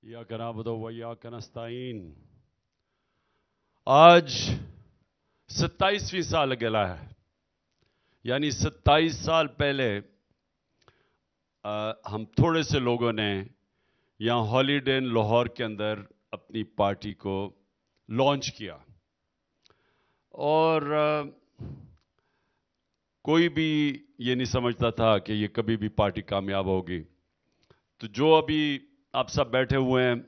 इय्याक नअबुदु व इय्याक नस्तईन। आज 27वीं साल गेला है, यानी 27 साल पहले हम थोड़े से लोगों ने यहाँ हॉलीडे इन लाहौर के अंदर अपनी पार्टी को लॉन्च किया और कोई भी ये नहीं समझता था कि ये कभी भी पार्टी कामयाब होगी। तो जो अभी आप सब बैठे हुए हैं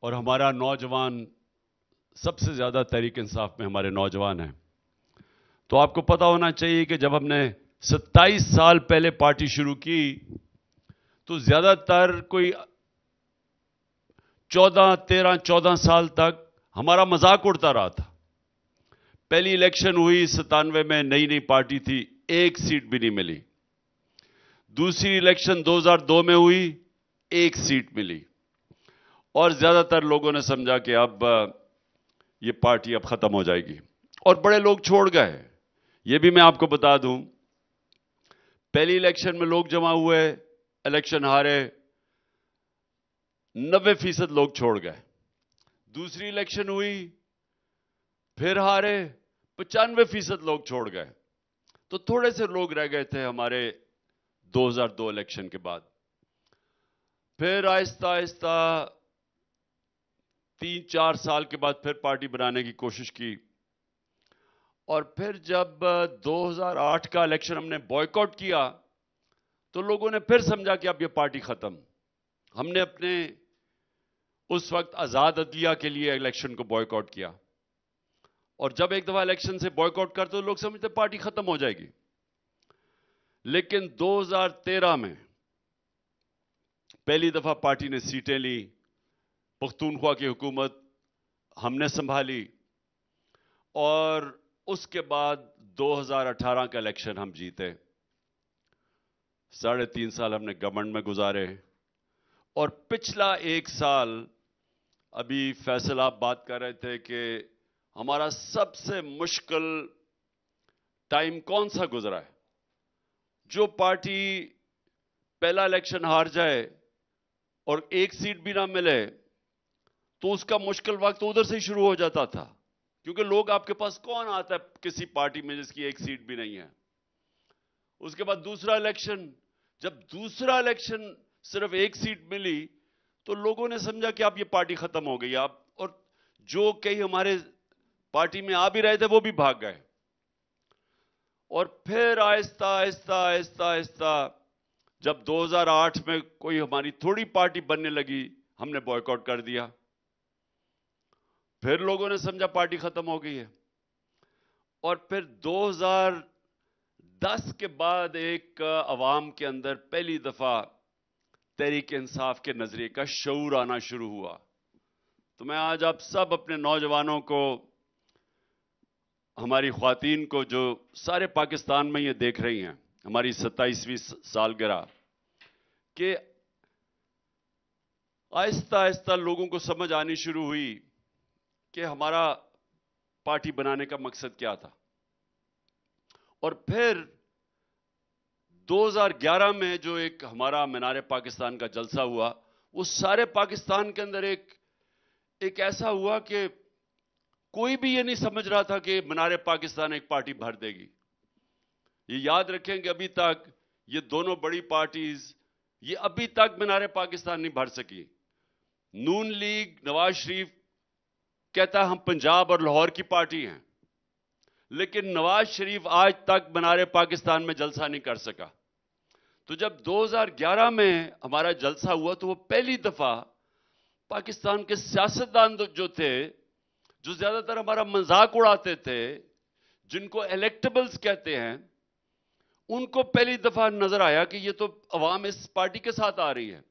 और हमारा नौजवान, सबसे ज़्यादा तहरीक इंसाफ में हमारे नौजवान हैं, तो आपको पता होना चाहिए कि जब हमने 27 साल पहले पार्टी शुरू की तो ज़्यादातर कोई 14 साल तक हमारा मजाक उड़ता रहा था। पहली इलेक्शन हुई 97 में, नई नई पार्टी थी, एक सीट भी नहीं मिली। दूसरी इलेक्शन 2002 में हुई, एक सीट मिली और ज्यादातर लोगों ने समझा कि अब ये पार्टी अब खत्म हो जाएगी और बड़े लोग छोड़ गए। ये भी मैं आपको बता दूं, पहली इलेक्शन में लोग जमा हुए, इलेक्शन हारे, 90% लोग छोड़ गए। दूसरी इलेक्शन हुई, फिर हारे, 95% लोग छोड़ गए। तो थोड़े से लोग रह गए थे हमारे 2002 इलेक्शन के बाद। फिर आहिस्ता आहिस्ता 3-4 साल के बाद फिर पार्टी बनाने की कोशिश की और फिर जब 2008 का इलेक्शन हमने बॉयकॉट किया तो लोगों ने फिर समझा कि अब ये पार्टी खत्म। हमने अपने उस वक्त आजाद अदलिया के लिए इलेक्शन को बॉयकॉट किया और जब एक दफा इलेक्शन से बॉयकॉट करते तो लोग समझते पार्टी खत्म हो जाएगी। लेकिन 2013 में पहली दफा पार्टी ने सीटें ली, पख्तूनख्वा की हुकूमत हमने संभाली और उसके बाद 2018 का इलेक्शन हम जीते। 3.5 साल हमने गवर्नमेंट में गुजारे और पिछला 1 साल, अभी फैसल आप बात कर रहे थे कि हमारा सबसे मुश्किल टाइम कौन सा गुजरा है। जो पार्टी पहला इलेक्शन हार जाए और एक सीट भी ना मिले तो उसका मुश्किल वक्त उधर से ही शुरू हो जाता था, क्योंकि लोग आपके पास कौन आता है किसी पार्टी में जिसकी एक सीट भी नहीं है। उसके बाद दूसरा इलेक्शन, जब दूसरा इलेक्शन सिर्फ एक सीट मिली तो लोगों ने समझा कि अब ये पार्टी खत्म हो गई। आप और जो कई हमारे पार्टी में आ भी रहे थे वो भी भाग गए और फिर आहिस्ता आहिस्ता आहिस्ता आहिस्ता जब 2008 में कोई हमारी थोड़ी पार्टी बनने लगी, हमने बॉयकॉट कर दिया। फिर लोगों ने समझा पार्टी खत्म हो गई है और फिर 2010 के बाद एक अवाम के अंदर पहली दफा तहरीक इंसाफ के नजरिए का शऊर आना शुरू हुआ। तो मैं आज आप सब अपने नौजवानों को, हमारी ख्वातीन को जो सारे पाकिस्तान में ये देख रही हैं, हमारी 27वीं सालगिरह के आहिस्ता आहिस्ता लोगों को समझ आनी शुरू हुई कि हमारा पार्टी बनाने का मकसद क्या था। और फिर 2011 में जो एक हमारा मीनार पाकिस्तान का जलसा हुआ, वो सारे पाकिस्तान के अंदर एक ऐसा हुआ कि कोई भी ये नहीं समझ रहा था कि मीनार पाकिस्तान एक पार्टी भर देगी। ये याद रखें कि अभी तक ये दोनों बड़ी पार्टीज ये अभी तक मीनार पाकिस्तान नहीं भर सकी। नून लीग, नवाज शरीफ कहता है हम पंजाब और लाहौर की पार्टी हैं, लेकिन नवाज शरीफ आज तक मीनार पाकिस्तान में जलसा नहीं कर सका। तो जब 2011 में हमारा जलसा हुआ तो वो पहली दफा पाकिस्तान के सियासतदान जो थे, जो ज्यादातर हमारा मजाक उड़ाते थे, जिनको इलेक्टेबल्स कहते हैं, उनको पहली दफा नजर आया कि ये तो अवाम इस पार्टी के साथ आ रही है।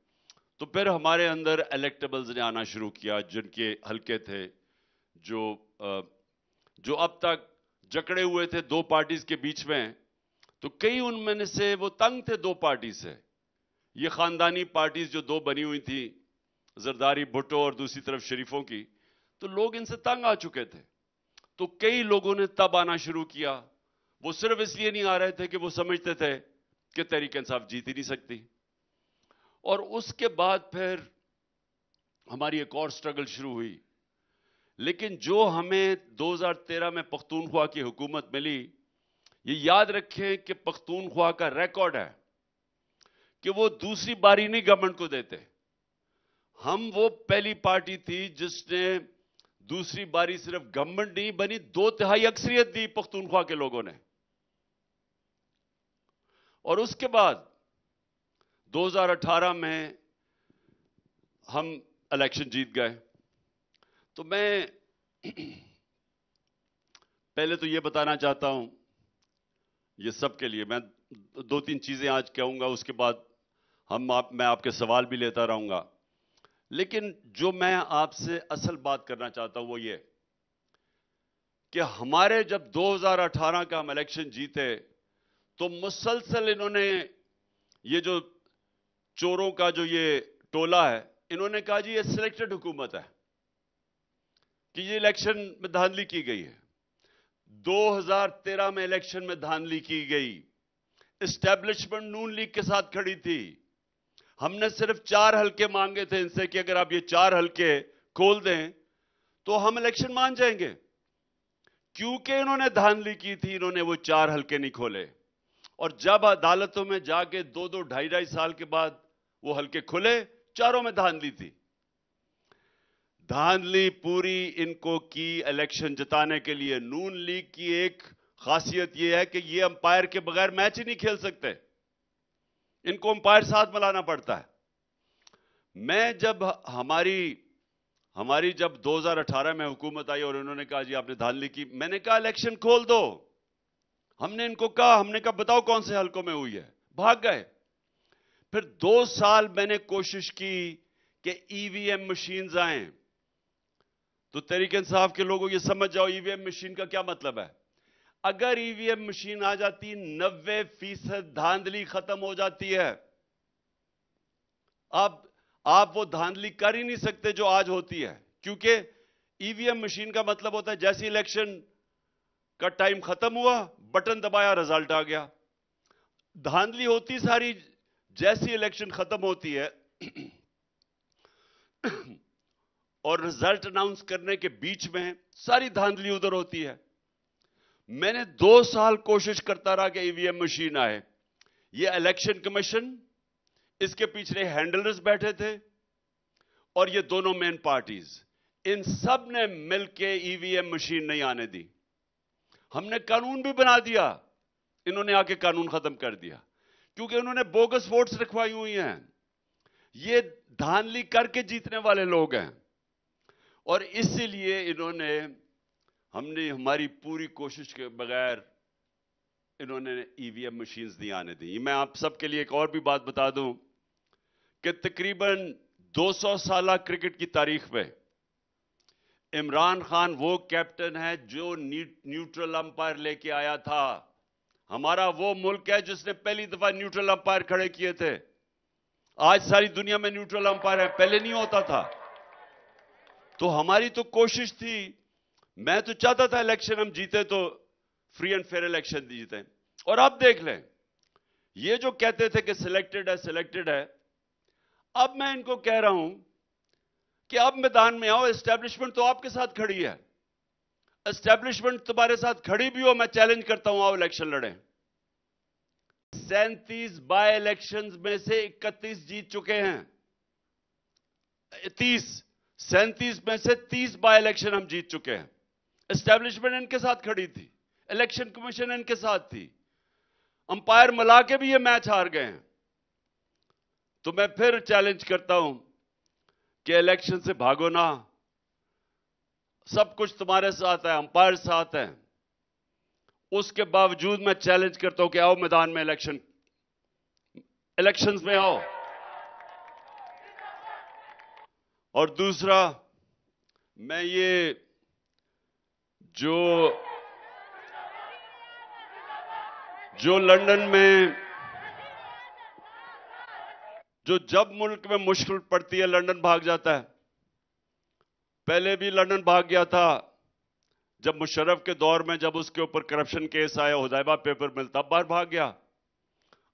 तो फिर हमारे अंदर इलेक्टेबल्स ने आना शुरू किया, जिनके हल्के थे, जो अब तक जकड़े हुए थे दो पार्टीज के बीच में। तो कई उनमें से वो तंग थे दो पार्टी से। ये खानदानी पार्टीज जो दो बनी हुई थी, जरदारी भुट्टो और दूसरी तरफ शरीफों की, तो लोग इनसे तंग आ चुके थे। तो कई लोगों ने तब आना शुरू किया। वो सिर्फ इसलिए नहीं आ रहे थे कि वो समझते थे कि तहरीक इंसाफ जीत ही नहीं सकती। और उसके बाद फिर ہماری ایک اور سٹرگل شروع ہوئی. لیکن جو ہمیں 2013 میں پختونخوا کی حکومت ملی، یہ یاد رکھیں کہ پختونخوا کا ریکارڈ ہے کہ وہ دوسری باری نہیں گورنمنٹ کو دیتے. ہم وہ پہلی پارٹی تھی جس نے دوسری باری صرف گورنمنٹ نہیں بنی، 2/3 اکثریت دی پختونخوا کے لوگوں نے. اور اس کے بعد 2018 میں ہم الیکشن جیت گئے. تو میں پہلے تو یہ بتانا چاہتا ہوں، یہ سب کے لیے میں 2-3 چیزیں آج کہوں گا، اس کے بعد میں آپ کے سوال بھی لیتا رہوں گا. لیکن جو میں آپ سے اصل بات کرنا چاہتا ہوں وہ یہ کہ ہمارے جب 2018 کا ہم الیکشن جیتے تو مسلسل انہوں نے یہ جو چوروں کا جو یہ ٹولہ ہے، انہوں نے کہا جی یہ سلیکٹڈ حکومت ہے کہ یہ الیکشن میں دھاندلی کی گئی ہے. 2013 میں الیکشن میں دھاندلی کی گئی. اسٹیبلشمنٹ نون لیگ کے ساتھ کھڑی تھی. ہم نے صرف 4 حلقے مانگے تھے ان سے کہ اگر آپ یہ 4 حلقے کھول دیں تو ہم الیکشن مان جائیں گے. کیونکہ انہوں نے دھاندلی کی تھی، انہوں نے وہ 4 حلقے نہیں کھولے. اور جب عدالتوں میں جا کے 2-2 ڈھائی سال کے بعد وہ حلقے کھلے، چاروں میں دھاندلی تھی. دھاندلی پوری ان کو کی الیکشن جتانے کے لیے. نون لیگ کی ایک خاصیت یہ ہے کہ یہ امپائر کے بغیر میچ ہی نہیں کھیل سکتے، ان کو امپائر ساتھ ملانا پڑتا ہے. میں جب ہماری جب 2018 میں حکومت آئی اور انہوں نے کہا جی آپ نے دھاندلی کی، میں نے کہا الیکشن کھول دو. ہم نے ان کو کہا، ہم نے کہا بتاؤ کون سے حلقوں میں ہوئی ہے، بھاگ گئے. پھر 2 سال میں نے کوشش کی کہ ای وی ایم مشینز آئیں. تو تحریک انصاف کے لوگوں یہ سمجھ جاؤ ای وی ایم مشین کا کیا مطلب ہے. اگر ای وی ایم مشین آ جاتی 90% دھاندلی ختم ہو جاتی ہے. آپ وہ دھاندلی کر ہی نہیں سکتے جو آج ہوتی ہے، کیونکہ ای وی ایم مشین کا مطلب ہوتا ہے جیسی الیکشن کا ٹائم ختم ہوا، بٹن دبایا، رزلٹ آ گیا. دھاندلی ہوتی ساری جیسی الیکشن ختم ہوتی ہے اور رزلٹ اناؤنس کرنے کے بیچ میں ساری دھاندلی ادھر ہوتی ہے. میں نے 2 سال کوشش کرتا رہا کہ ای وی ایم مشین آئے. یہ الیکشن کمیشن، اس کے پیچھے ہینڈلرز بیٹھے تھے اور یہ دونوں مین پارٹیز، ان سب نے مل کے ای وی ایم مشین نہیں آنے دی. ہم نے قانون بھی بنا دیا، انہوں نے آ کے قانون ختم کر دیا کیونکہ انہوں نے بوگس ووٹس رکھوائی ہوئی ہیں. یہ دھاندلی کر کے جیتنے والے لوگ ہیں اور اسی لیے ہم نے ہماری پوری کوشش کے بغیر انہوں نے ای وی ایم مشینز نہیں آنے دی. میں آپ سب کے لیے ایک اور بھی بات بتا دوں کہ تقریباً 200 سالہ کرکٹ کی تاریخ میں عمران خان وہ کیپٹن ہے جو نیوٹرل امپائر لے کے آیا تھا. ہمارا وہ ملک ہے جس نے پہلی دفعہ نیوٹرل امپائر کھڑے کیے تھے. آج ساری دنیا میں نیوٹرل امپائر ہے، پہلے نہیں ہوتا تھا. تو ہماری تو کوشش تھی، میں تو چاہتا تھا الیکشن ہم جیتے تو فری اینڈ فیئر الیکشن جیتے. اور اب دیکھ لیں، یہ جو کہتے تھے کہ سلیکٹڈ ہے، اب میں ان کو کہہ رہا ہوں کہ اب میدان میں آؤ. اسٹیبلشمنٹ تو آپ کے ساتھ کھڑی ہے، اسٹیبلشمنٹ تمہارے ساتھ کھڑی بھی ہو، میں چیلنج کرتا ہوں آؤ الیکشن لڑیں. 37 بائی الیکشنز میں سے 31 جیت چکے ہیں. 37 میں سے 30 بائی الیکشن ہم جیت چکے ہیں. اسٹیبلشمنٹ ان کے ساتھ کھڑی تھی، الیکشن کمیشن ان کے ساتھ تھی، امپائر ملا کے بھی یہ میچ ہار گئے ہیں. تو میں پھر چیلنج کرتا ہوں کہ الیکشن سے بھاگو نہ، سب کچھ تمہارے ساتھ ہے، امپائر ساتھ ہیں. اس کے باوجود میں چیلنج کرتا ہوں کہ آؤ میدان میں الیکشنز میں آؤ. اور دوسرا، میں یہ جو لندن میں جب ملک میں مشکل پڑتی ہے لندن بھاگ جاتا ہے. پہلے بھی لندن بھاگ گیا تھا جب مشرف کے دور میں، جب اس کے اوپر کرپشن کیس آیا، حدیبیہ پیپر مل، تب باہر بھاگ گیا.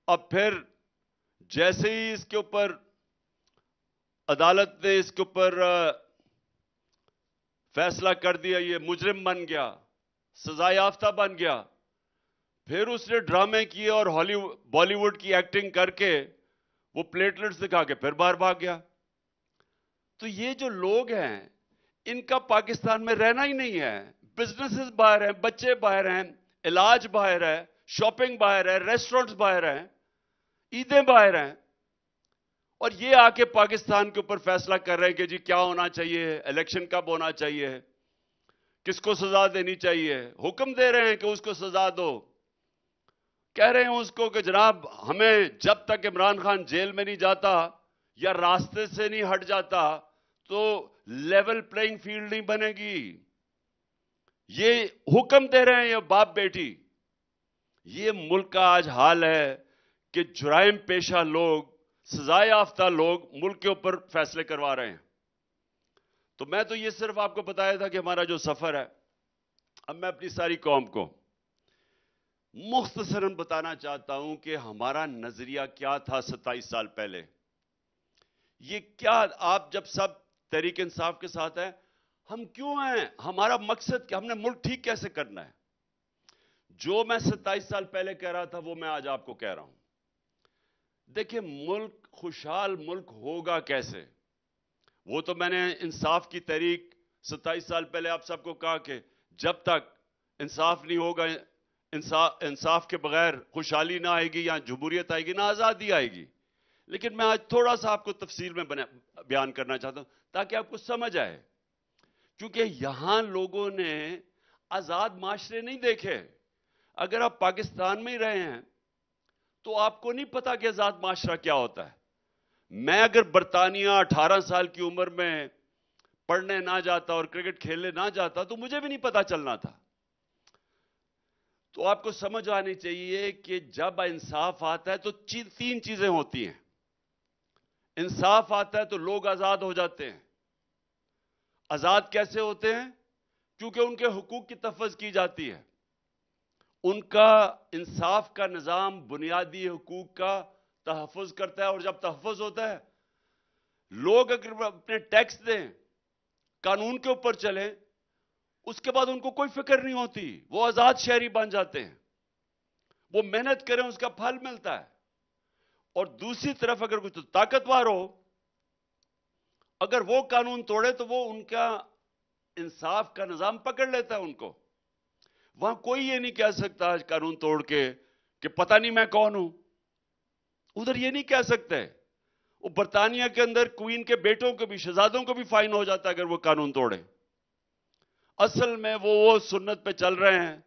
اب پھر جیسے ہی اس کے اوپر عدالت نے اس کے اوپر فیصلہ کر دیا، یہ مجرم بن گیا، سزا یافتہ بن گیا، پھر اس نے ڈرامے کیے اور بالی ووڈ کی ایکٹنگ کر کے وہ پلیٹلٹس دکھا کے پھر باہر بھاگ گیا۔ تو یہ جو لوگ ہیں ان کا پاکستان میں رہنا ہی نہیں ہے۔ بزنسز باہر ہیں، بچے باہر ہیں، علاج باہر ہے، شاپنگ باہر ہے، ریسٹورنٹس باہر ہیں، عیدیں باہر ہیں، اور یہ آ کے پاکستان کے اوپر فیصلہ کر رہے ہیں کہ جی کیا ہونا چاہیے، الیکشن کب ہونا چاہیے، کس کو سزا دینی چاہیے، حکم دے رہے ہیں کہ اس کو سزا دو، کہہ رہے ہیں اس کو کہ جناب ہمیں جب تک عمران خان جیل میں نہیں جاتا یا راستے سے نہیں ہٹ جاتا تو لیول پلینگ فیلڈ نہیں بنے گی۔ یہ حکم دے رہے ہیں یہ باپ بیٹی۔ یہ ملک کا آج حال ہے کہ جرائم پیشہ لوگ، سزا یافتہ لوگ ملک کے اوپر فیصلے کروا رہے ہیں۔ تو میں تو یہ صرف آپ کو بتایا تھا کہ ہمارا جو سفر ہے، اب میں اپنی ساری قوم کو مختصراً بتانا چاہتا ہوں کہ ہمارا نظریہ کیا تھا 27 سال پہلے۔ یہ کیا آپ جب سب تحریک انصاف کے ساتھ ہیں، ہم کیوں ہیں، ہمارا مقصد کہ ہم نے ملک ٹھیک کیسے کرنا ہے۔ جو میں 27 سال پہلے کہہ رہا تھا وہ میں آج آپ کو کہہ رہا ہوں۔ دیکھیں ملک خوشحال ملک ہوگا کیسے؟ وہ تو میں نے انصاف کی تحریک 27 سال پہلے آپ سب کو کہا کہ جب تک انصاف نہیں ہوگا، انصاف کے بغیر خوشحالی نہ آئے گی، یا جمہوریت آئے گی، نہ آزادی آئے گی۔ لیکن میں آج تھوڑا سا آپ کو تفصیل میں بیان کرنا چاہتا ہوں تاکہ آپ کو سمجھ آئے، کیونکہ یہاں لوگوں نے آزاد معاشرے نہیں دیکھے۔ اگر آپ پاکستان میں ہی رہے ہیں تو آپ کو نہیں پتا کہ آزاد معاشرہ کیا ہوتا ہے۔ میں اگر برطانیہ 18 سال کی عمر میں پڑھنے نہ جاتا اور کرکٹ کھیلنے نہ جاتا تو مجھے بھی نہیں پتا چلنا تھا۔ تو آپ کو سمجھ آنی چاہیے کہ جب انصاف آتا ہے تو تین چیزیں ہوتی ہیں۔ انصاف آتا ہے تو لوگ آزاد ہو جاتے ہیں۔ آزاد کیسے ہوتے ہیں؟ کیونکہ ان کے حقوق کی تفویض کی جاتی ہے۔ ان کا انصاف کا نظام بنیادی حقوق کا تحفظ کرتا ہے، اور جب تحفظ ہوتا ہے، لوگ اگر اپنے ٹیکس دیں، قانون کے اوپر چلیں، اس کے بعد ان کو کوئی فکر نہیں ہوتی، وہ آزاد شہری بن جاتے ہیں۔ وہ محنت کریں اس کا پھل ملتا ہے۔ اور دوسری طرف اگر کوئی طاقتور ہو، اگر وہ قانون توڑے تو وہ ان کا انصاف کا نظام پکڑ لیتا ہے ان کو۔ وہاں کوئی یہ نہیں کہہ سکتا قانون توڑ کے کہ پتہ نہیں میں کون ہوں۔ ادھر یہ نہیں کہہ سکتے۔ وہ برطانیہ کے اندر کوئین کے بیٹوں کو بھی، شہزادوں کو بھی فائن ہو جاتا ہے اگر وہ قانون توڑے۔ اصل میں وہ سنت پہ چل رہے ہیں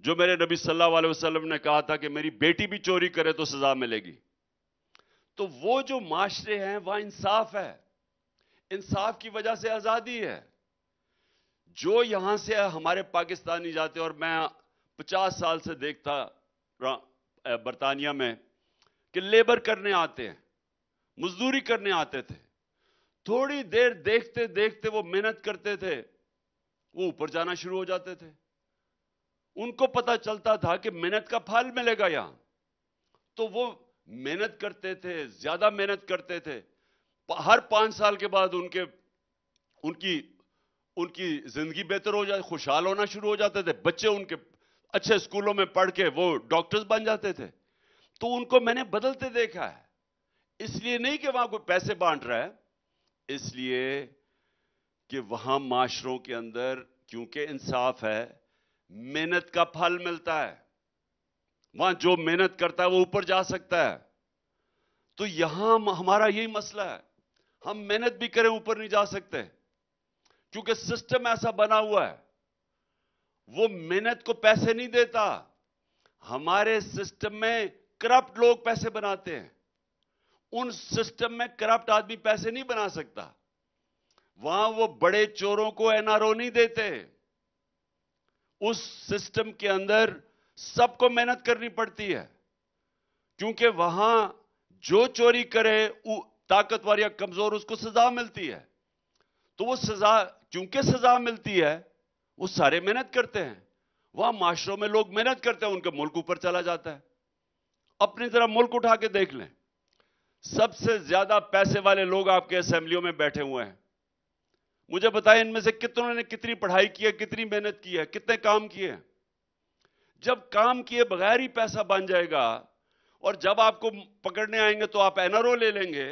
جو میرے نبی صلی اللہ علیہ وسلم نے کہا تھا کہ میری بیٹی بھی چوری کرے تو سزا ملے گی۔ تو وہ جو معاشرے ہیں وہاں انصاف ہے، انصاف کی وجہ سے آزادی ہے۔ جو یہاں سے ہمارے پاکستانی جاتے، اور میں 50 سال سے دیکھتا برطانیہ میں کہ لیبر کرنے آتے ہیں، مزدوری کرنے آتے تھے، تھوڑی دیر دیکھتے دیکھتے وہ محنت کرتے تھے، وہ اوپر جانا شروع ہو جاتے تھے۔ ان کو پتا چلتا تھا کہ محنت کا پھل ملے گا یہاں، تو وہ محنت کرتے تھے، زیادہ محنت کرتے تھے۔ ہر 5 سال کے بعد ان کی زندگی بہتر ہو جائے، خوشحال ہونا شروع ہو جاتے تھے، بچے ان کے اچھے اسکولوں میں پڑھ کے وہ ڈاکٹرز بن جاتے تھے۔ تو ان کو میں نے بدلتے دیکھا ہے۔ اس لیے نہیں کہ وہاں کوئی پیسے بانٹ رہا ہے، اس لیے کہ وہاں معاشروں کے اندر کیونکہ انصاف ہے، محنت کا پھل ملتا ہے۔ وہاں جو محنت کرتا ہے وہ اوپر جا سکتا ہے۔ تو یہاں ہمارا یہی مسئلہ ہے، ہم محنت بھی کریں اوپر نہیں جا سکتے، کیونکہ سسٹم ایسا بنا ہوا ہے، وہ محنت کو پیسے نہیں دیتا۔ ہمارے سسٹم میں کرپٹ لوگ پیسے بناتے ہیں، ان سسٹم میں کرپٹ آدمی پیسے نہیں بنا سکتا۔ وہاں وہ بڑے چوروں کو این آر او نہیں دیتے۔ اس سسٹم کے اندر سب کو محنت کرنی پڑتی ہے، کیونکہ وہاں جو چوری کرے طاقتور یا کمزور اس کو سزا ملتی ہے۔ تو وہ سزا، کیونکہ سزا ملتی ہے، وہ سارے محنت کرتے ہیں۔ وہاں معاشروں میں لوگ محنت کرتے ہیں، ان کا ملک اوپر چلا جاتا ہے۔ اپنی طرح ملک اٹھا کے دیکھ لیں، سب سے زیادہ پیسے والے لوگ آپ کے اسمبلیوں میں بیٹھے ہوئے ہیں. مجھے بتائیں ان میں سے کتنوں نے کتنی پڑھائی کی ہے, کتنی محنت کی ہے, کتنے کام کیے ہیں؟ جب کام کیے بغیر ہی پیسہ بن جائے گا اور جب آپ کو پکڑنے آئیں گے تو آپ این آر او لے لیں گے,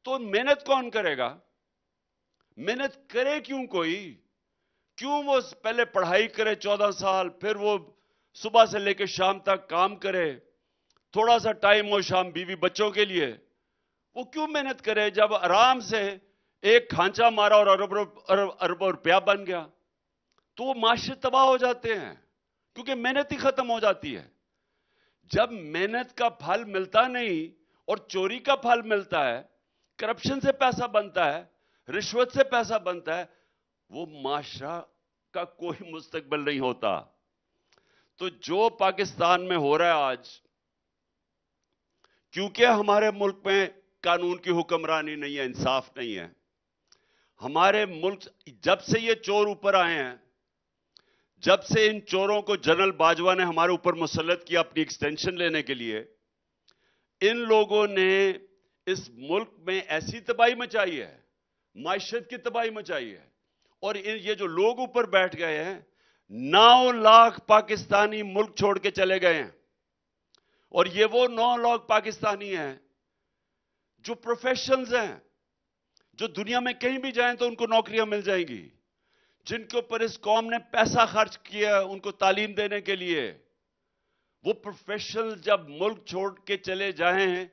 تو محنت کون کرے گا؟ محنت کرے کیوں کوئی؟ کیوں وہ پہلے پڑھائی کرے 14 سال, پھر وہ صبح سے لے کے شام تک کام کرے, تھوڑا سا ٹائم ہو شام بیوی بچوں کے لیے, وہ کیوں محنت کرے جب آرام سے ایک کھانچا مارا اور اربوں روپیہ بن گیا؟ تو وہ معاشرے تباہ ہو جاتے ہیں کیونکہ محنت ہی ختم ہو جاتی ہے. جب محنت کا پھل ملتا نہیں اور چوری کا پھل ملتا ہے, کرپشن سے پیسہ بنتا ہے, رشوت سے پیسہ بنتا ہے, وہ معاشرہ کا کوئی مستقبل نہیں ہوتا. تو جو پاکستان میں ہو رہا ہے آج, کیونکہ ہمارے ملک میں قانون کی حکمرانی نہیں ہے, انصاف نہیں ہے. ہمارے ملک جب سے یہ چور اوپر آئے ہیں, جب سے ان چوروں کو جنرل باجوہ نے ہمارے اوپر مسلط کیا اپنی ایکسٹینشن لینے کے لیے, ان لوگوں نے اس ملک میں ایسی تباہی مچائی ہے, معیشت کی تباہی مچائی ہے. اور یہ جو لوگ اوپر بیٹھ گئے ہیں, 9 لاکھ پاکستانی ملک چھوڑ کے چلے گئے ہیں. اور یہ وہ 9 لاکھ پاکستانی ہیں جو پروفیشنلز ہیں, جو دنیا میں کہیں بھی جائیں تو ان کو نوکریاں مل جائیں گی, جن کے اوپر اس قوم نے پیسہ خرچ کیا ان کو تعلیم دینے کے لیے. وہ پروفیشنل جب ملک چھوڑ کے چلے جائیں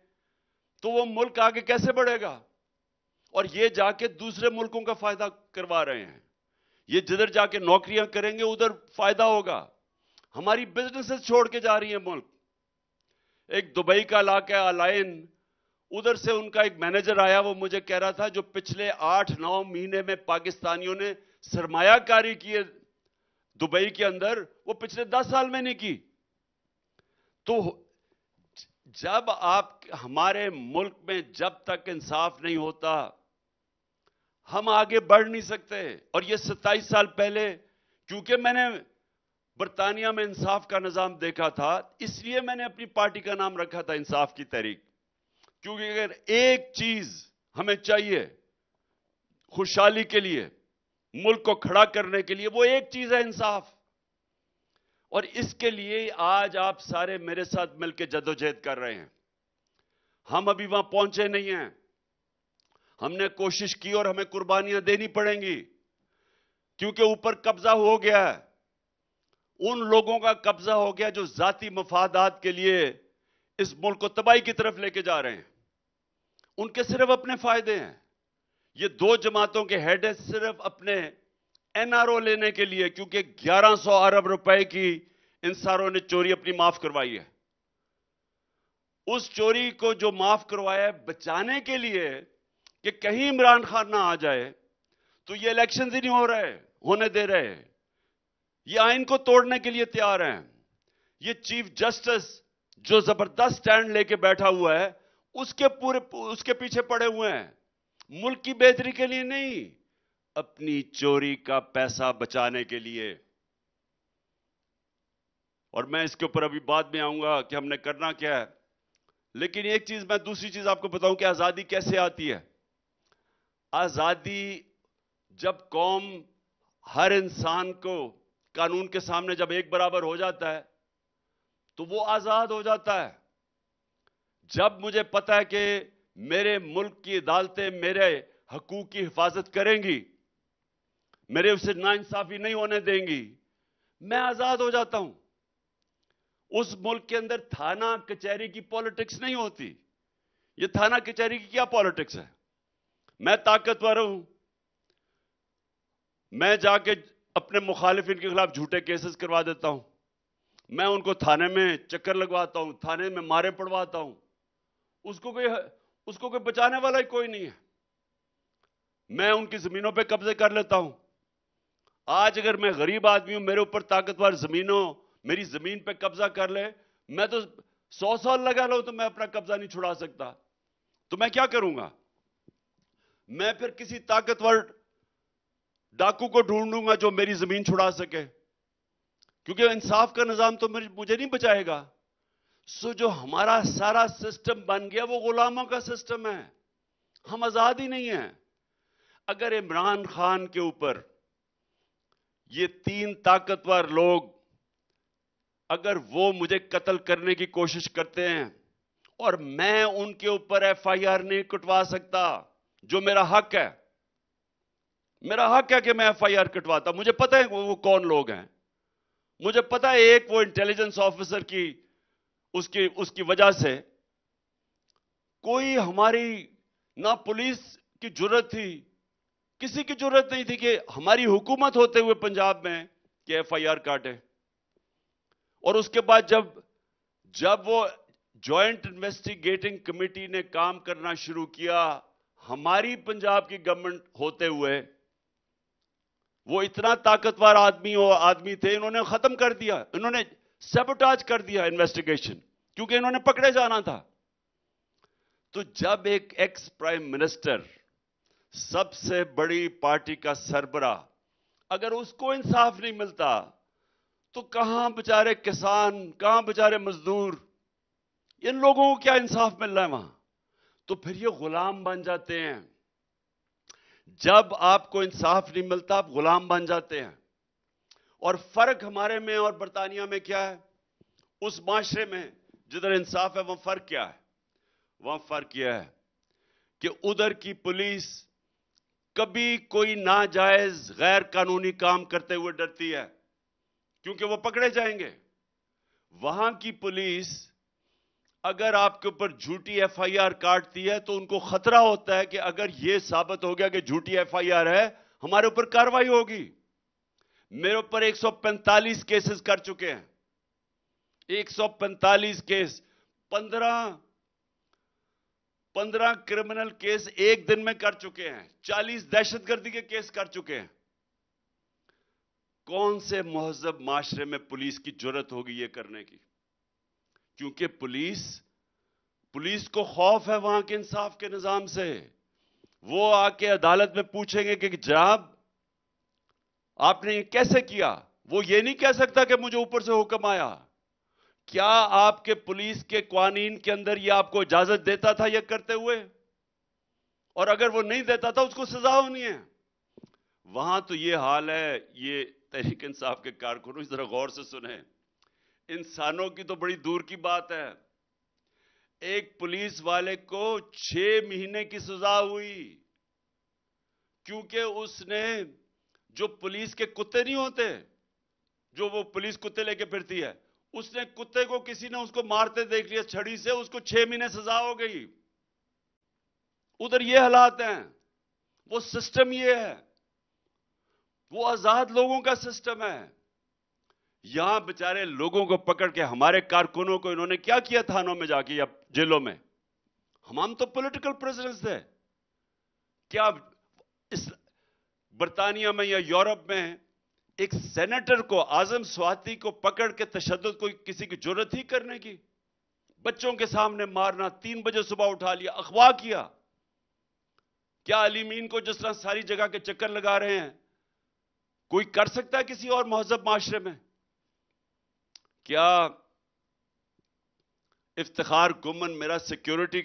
تو وہ ملک آگے کیسے بڑھے گا؟ اور یہ جا کے دوسرے ملکوں کا فائدہ کروا رہے ہیں. یہ جدھر جا کے نوکریاں کریں گے ادھر فائدہ ہوگا. ہماری بزنسز چھوڑ کے جا رہی ہیں ملک. ایک دبئی کا علاقہ ہے الائن, ادھر سے ان کا ایک مینیجر آیا, وہ مجھے کہہ رہا تھا جو پچھلے 8-9 مہینے میں پاکستانیوں نے سرمایہ کاری کی ہے دبئی کے اندر, وہ پچھلے 10 سال میں نہیں کی. تو جب آپ ہمارے ملک میں جب تک انصاف نہیں ہوتا ہم آگے بڑھ نہیں سکتے. اور یہ 27 سال پہلے کیونکہ میں نے برطانیہ میں انصاف کا نظام دیکھا تھا, اس لیے میں نے اپنی پارٹی کا نام رکھا تھا انصاف کی تحریک. کیونکہ اگر ایک چیز ہمیں چاہیے خوشحالی کے لیے, ملک کو کھڑا کرنے کے لیے, وہ ایک چیز ہے انصاف. اور اس کے لیے آج آپ سارے میرے ساتھ مل کے جدوجہد کر رہے ہیں. ہم ابھی وہاں پہنچے نہیں ہیں, ہم نے کوشش کی اور ہمیں قربانیاں دینی پڑیں گی کیونکہ اوپر قبضہ ہو گیا ہے. ان لوگوں کا قبضہ ہو گیا جو ذاتی مفادات کے لیے اس ملک کو تباہی کی طرف لے کے جا رہے ہیں. ان کے صرف اپنے فائدے ہیں. یہ 2 جماعتوں کے ہیڈ ہیں صرف اپنے این آر او لینے کے لیے, کیونکہ 1100 ارب روپے کی ان ساروں نے چوری اپنی معاف کروائی ہے. اس چوری کو جو معاف کروایا ہے بچانے کے لیے کہ کہیں عمران خان نہ آ جائے, تو یہ الیکشنز ہی نہیں ہونے دے رہے. یہ آئین کو توڑنے کے لیے تیار ہیں. یہ چیف جسٹس جو زبردست سٹینڈ لے کے بیٹھا ہوا ہے اس کے پیچھے پڑے ہوئے ہیں, ملک کی بہتری کے لیے نہیں, اپنی چوری کا پیسہ بچانے کے لیے. اور میں اس کے اوپر ابھی بعد میں آؤں گا کہ ہم نے کرنا کیا ہے. لیکن ایک چیز میں دوسری چیز آپ کو بتاؤں کہ آزادی کیسے آتی ہے. آزادی جب قوم ہر انسان کو قانون کے سامنے جب ایک برابر ہو جاتا ہے تو وہ آزاد ہو جاتا ہے. جب مجھے پتا ہے کہ میرے ملک کی عدالتیں میرے حقوق کی حفاظت کریں گی, میرے اسے ناانصافی نہیں ہونے دیں گی, میں آزاد ہو جاتا ہوں. اس ملک کے اندر تھانہ کچہری کی پالیٹکس نہیں ہوتی. یہ تھانہ کچہری کی کیا پالیٹکس ہے؟ میں طاقتور ہوں, میں جا کے اپنے مخالفین کے خلاف جھوٹے کیسز کروا دیتا ہوں, میں ان کو تھانے میں چکر لگواتا ہوں, تھانے میں مارے پڑواتا ہوں, اس کو کوئی بچانے والا ہی کوئی نہیں ہے. میں ان کی زمینوں پہ قبضے کر لیتا ہوں. آج اگر میں غریب آدمی ہوں, میرے اوپر طاقتور میری زمین پہ قبضہ کر لے, میں تو 100 سال لگا لوں تو میں اپنا قبضہ نہیں چھڑا سکتا. تو میں کیا کروں گا؟ میں پھر کسی طاقتور ڈاکو کو ڈھونڈوں گا جو میری زمین چھڑا سکے, کیونکہ انصاف کا نظام تو مجھے نہیں بچائے گا. सो जो हमारा सारा सिस्टम बन गया वो गुलामों का सिस्टम है, हम आजाद ही नहीं हैं। अगर इमरान खान के ऊपर ये 3 ताकतवर लोग, अगर वो मुझे कत्ल करने की कोशिश करते हैं और मैं उनके ऊपर एफआईआर नहीं कटवा सकता, जो मेरा हक है, मेरा हक है कि मैं एफआईआर कटवाता, मुझे पता है वो कौन लोग हैं, मुझे पता है एक वो इंटेलिजेंस ऑफिसर की उसकी वजह से कोई हमारी ना पुलिस की जुर्रत थी, किसी की जुर्रत नहीं थी कि हमारी हुकूमत होते हुए पंजाब में कि एफआईआर काटे। और उसके बाद जब वो जॉइंट इन्वेस्टिगेटिंग कमेटी ने काम करना शुरू किया, हमारी पंजाब की गवर्नमेंट होते हुए, वो इतना ताकतवर आदमी थे, इन्होंने खत्म कर दिया, इन्होंने सैबोटाज कर दिया इन्वेस्टिगेशन, क्योंकि इन्होंने पकड़े जाना था। तो जब एक एक्स प्राइम मिनिस्टर, सबसे बड़ी पार्टी का सरबराह, अगर उसको इंसाफ नहीं मिलता तो कहां बेचारे किसान, कहां बेचारे मजदूर, इन लोगों को क्या इंसाफ मिल रहा है वहां? तो फिर ये गुलाम बन जाते हैं। जब आपको इंसाफ नहीं मिलता आप गुलाम बन जाते हैं। और फर्क हमारे में और बरतानिया में क्या है? उस माशरे में जिधर इंसाफ है वहां फर्क क्या है? वहां फर्क यह है कि उधर की पुलिस कभी कोई नाजायज गैर कानूनी काम करते हुए डरती है, क्योंकि वो पकड़े जाएंगे। वहां की पुलिस अगर आपके ऊपर झूठी एफआईआर काटती है तो उनको खतरा होता है कि अगर यह साबित हो गया कि झूठी एफआईआर है, हमारे ऊपर कार्रवाई होगी। मेरे ऊपर 145 केसेस कर चुके हैं, 145 केस, 15 क्रिमिनल केस एक दिन में कर चुके हैं, 40 दहशतगर्दी के केस कर चुके हैं। कौन से महजब माशरे में पुलिस की जुर्रत होगी ये करने की? क्योंकि पुलिस को खौफ है वहां के इंसाफ के निजाम से। वो आके अदालत में पूछेंगे कि जनाब आपने ये कैसे किया? वो ये नहीं कह सकता कि मुझे ऊपर से हुक्म आया। क्या आपके पुलिस के कानून के अंदर ये आपको इजाजत देता था ये करते हुए? और अगर वो नहीं देता था उसको सजा होनी है। वहां तो ये हाल है। ये तहरीक इंसाफ के कारकुनों जरा गौर से सुने, इंसानों की तो बड़ी दूर की बात है। एक पुलिस वाले को 6 महीने की सजा हुई क्योंकि उसने, जो पुलिस के कुत्ते नहीं होते, जो वो पुलिस कुत्ते लेके फिरती है, उसने कुत्ते को, किसी ने उसको मारते देख लिया छड़ी से, उसको 6 महीने सजा हो गई। उधर ये हालात हैं, वो सिस्टम ये है, वो आजाद लोगों का सिस्टम है। यहां बेचारे लोगों को पकड़ के, हमारे कारकुनों को इन्होंने क्या किया थानों में जाके या जेलों में? हम तो पॉलिटिकल प्रिजनर्स थे। क्या इस बरतानिया में या यूरोप में एक सेनेटर को, आजम स्वाति को पकड़ के तशद्दुद कोई किसी की जरूरत ही करने की? बच्चों के सामने मारना, 3 बजे सुबह उठा लिया, अगवा किया। क्या अलीमीन को जिस तरह सारी जगह के चक्कर लगा रहे हैं कोई कर सकता है किसी और महजब माशरे में? क्या इफ्तिखार गुमन मेरा सिक्योरिटी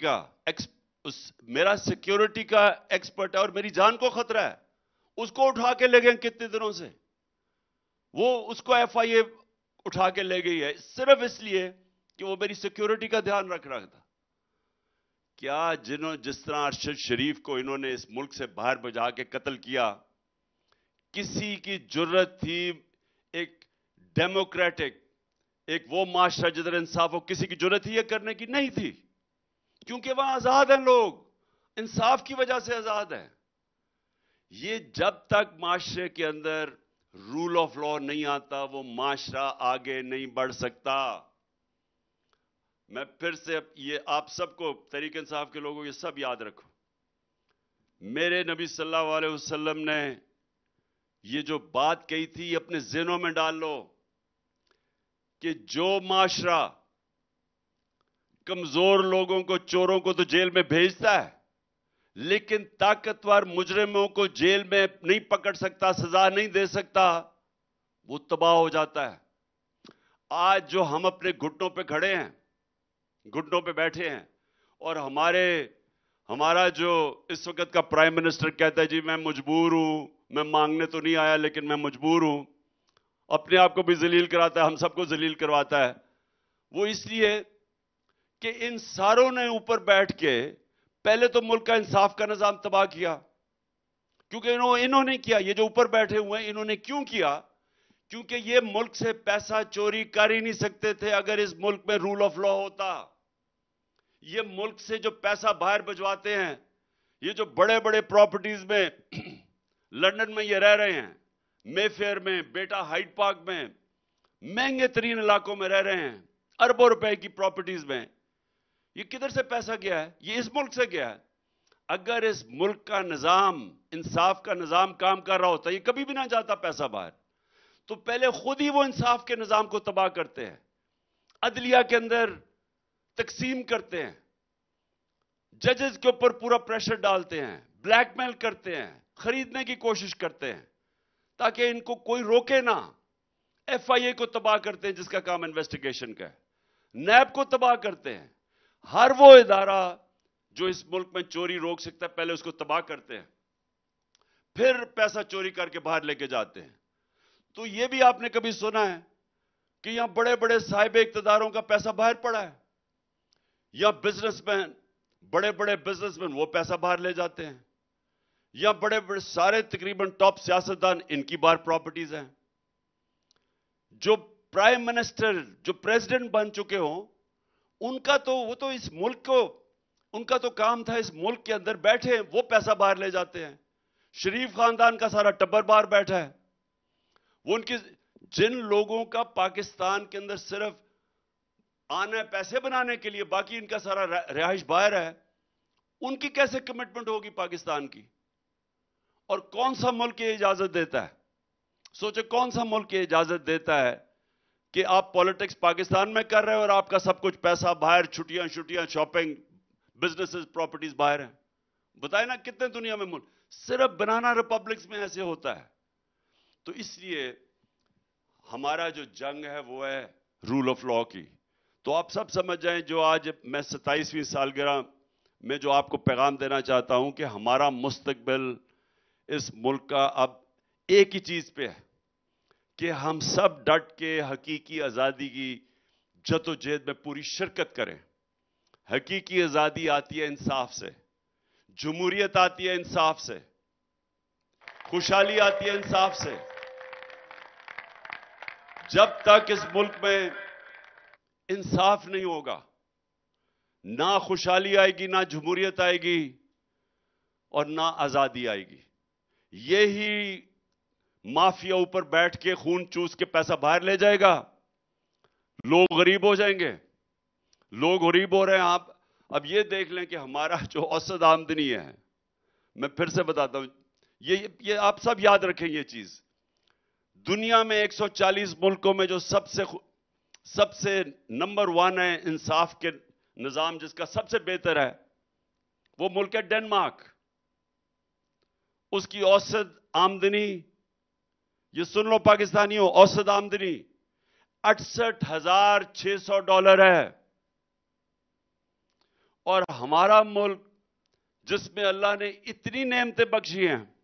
का एक्सपर्ट है और मेरी जान को खतरा है, उसको उठा के ले गए कितने दिनों से? वो उसको एफआईए उठा के ले गई है सिर्फ इसलिए कि वो मेरी सिक्योरिटी का ध्यान रख रहा था। क्या जिस तरह अरशद शरीफ को इन्होंने इस मुल्क से बाहर भजा के कत्ल किया, किसी की जुर्रत थी एक डेमोक्रेटिक, एक वो माशरा जिधर इंसाफ हो, किसी की जुर्रत ही ये करने की नहीं थी, क्योंकि वहां आजाद हैं लोग, इंसाफ की वजह से आजाद हैं। ये जब तक माशरे के अंदर रूल ऑफ लॉ नहीं आता, वो माशरा आगे नहीं बढ़ सकता। मैं फिर से ये आप सबको, तहरीक इंसाफ के लोगों, ये सब याद रखो, मेरे नबी सल्लल्लाहु अलैहि वसल्लम ने ये जो बात कही थी अपने ज़हनों में डाल लो कि जो माशरा कमजोर लोगों को, चोरों को तो जेल में भेजता है, लेकिन ताकतवर मुजरिमों को जेल में नहीं पकड़ सकता, सजा नहीं दे सकता, वो तबाह हो जाता है। आज जो हम अपने घुटनों पे खड़े हैं, घुटनों पे बैठे हैं, और हमारा जो इस वक्त का प्राइम मिनिस्टर कहता है जी मैं मजबूर हूं, मैं मांगने तो नहीं आया लेकिन मैं मजबूर हूं, अपने आप को भी जलील कराता है, हम सबको जलील करवाता है। वो इसलिए कि इन सारों ने ऊपर बैठ के पहले तो मुल्क का इंसाफ का निजाम तबाह किया, क्योंकि इन्होंने किया। ये जो ऊपर बैठे हुए हैं इन्होंने क्यों किया? क्योंकि ये मुल्क से पैसा चोरी कर ही नहीं सकते थे अगर इस मुल्क में रूल ऑफ लॉ होता। ये मुल्क से जो पैसा बाहर भिजवाते हैं, ये जो बड़े बड़े प्रॉपर्टीज में लंदन में ये रह रहे हैं, मेफेयर में, बेटा हाइड पार्क में, महंगे तरीन इलाकों में रह रहे हैं, अरबों रुपए की प्रॉपर्टीज में, ये किधर से पैसा गया है? ये इस मुल्क से गया है। अगर इस मुल्क का निजाम, इंसाफ का निजाम काम कर रहा होता, ये कभी भी ना जाता पैसा बाहर। तो पहले खुद ही वो इंसाफ के निजाम को तबाह करते हैं, अदलिया के अंदर तकसीम करते हैं, जजेस के ऊपर पूरा प्रेशर डालते हैं, ब्लैकमेल करते हैं, खरीदने की कोशिश करते हैं ताकि इनको कोई रोके ना। एफआईए को तबाह करते हैं जिसका काम इन्वेस्टिगेशन का है, नैब को तबाह करते हैं। हर वो इदारा जो इस मुल्क में चोरी रोक सकता है पहले उसको तबाह करते हैं, फिर पैसा चोरी करके बाहर लेके जाते हैं। तो ये भी आपने कभी सुना है कि यहां बड़े बड़े साहिब इक्तदारों का पैसा बाहर पड़ा है, या बिजनेसमैन, बड़े बड़े बिजनेसमैन वो पैसा बाहर ले जाते हैं, या बड़े बड़े सारे तकरीबन टॉप सियासतदान इनकी बाहर प्रॉपर्टीज हैं। जो प्राइम मिनिस्टर, जो प्रेसिडेंट बन चुके हो, उनका तो वो तो इस मुल्क को, उनका तो काम था इस मुल्क के अंदर बैठे, वो पैसा बाहर ले जाते हैं। शरीफ खानदान का सारा टब्बर बाहर बैठा है। वो उनके, जिन लोगों का पाकिस्तान के अंदर सिर्फ आना है पैसे बनाने के लिए, बाकी इनका सारा रिहाइश बाहर है, उनकी कैसे कमिटमेंट होगी पाकिस्तान की? और कौन सा मुल्क ये इजाजत देता है? सोचे कौन सा मुल्क ये इजाजत देता है कि आप पॉलिटिक्स पाकिस्तान में कर रहे हो और आपका सब कुछ पैसा बाहर, छुट्टियां, शॉपिंग, बिजनेसेस, प्रॉपर्टीज बाहर हैं? बताए ना कितने दुनिया में मुल्क, सिर्फ बनाना रिपब्लिक्स में ऐसे होता है। तो इसलिए हमारा जो जंग है वो है रूल ऑफ लॉ की। तो आप सब समझ जाएं, जो आज मैं 27वीं सालगिरह में जो आपको पैगाम देना चाहता हूं कि हमारा मुस्तकबिल इस मुल्क का अब एक ही चीज पे है कि हम सब डट के हकीकी आजादी की जदोजहद में पूरी शिरकत करें। हकीकी आजादी आती है इंसाफ से, जमहूरियत आती है इंसाफ से, खुशहाली आती है इंसाफ से। जब तक इस मुल्क में इंसाफ नहीं होगा, ना खुशहाली आएगी, ना जमहूरियत आएगी और ना आजादी आएगी। यही माफिया ऊपर बैठ के खून चूस के पैसा बाहर ले जाएगा, लोग गरीब हो जाएंगे। लोग गरीब हो रहे हैं। आप अब ये देख लें कि हमारा जो औसत आमदनी है, मैं फिर से बताता हूं, ये आप सब याद रखें ये चीज। दुनिया में 140 मुल्कों में जो सबसे नंबर 1 है इंसाफ के निजाम, जिसका सबसे बेहतर है, वो मुल्क है डेनमार्क। उसकी औसत आमदनी, ये सुन लो पाकिस्तानियों, औसत आमदनी $68,600 है। और हमारा मुल्क जिसमें अल्लाह ने इतनी नेमतें बख्शी हैं,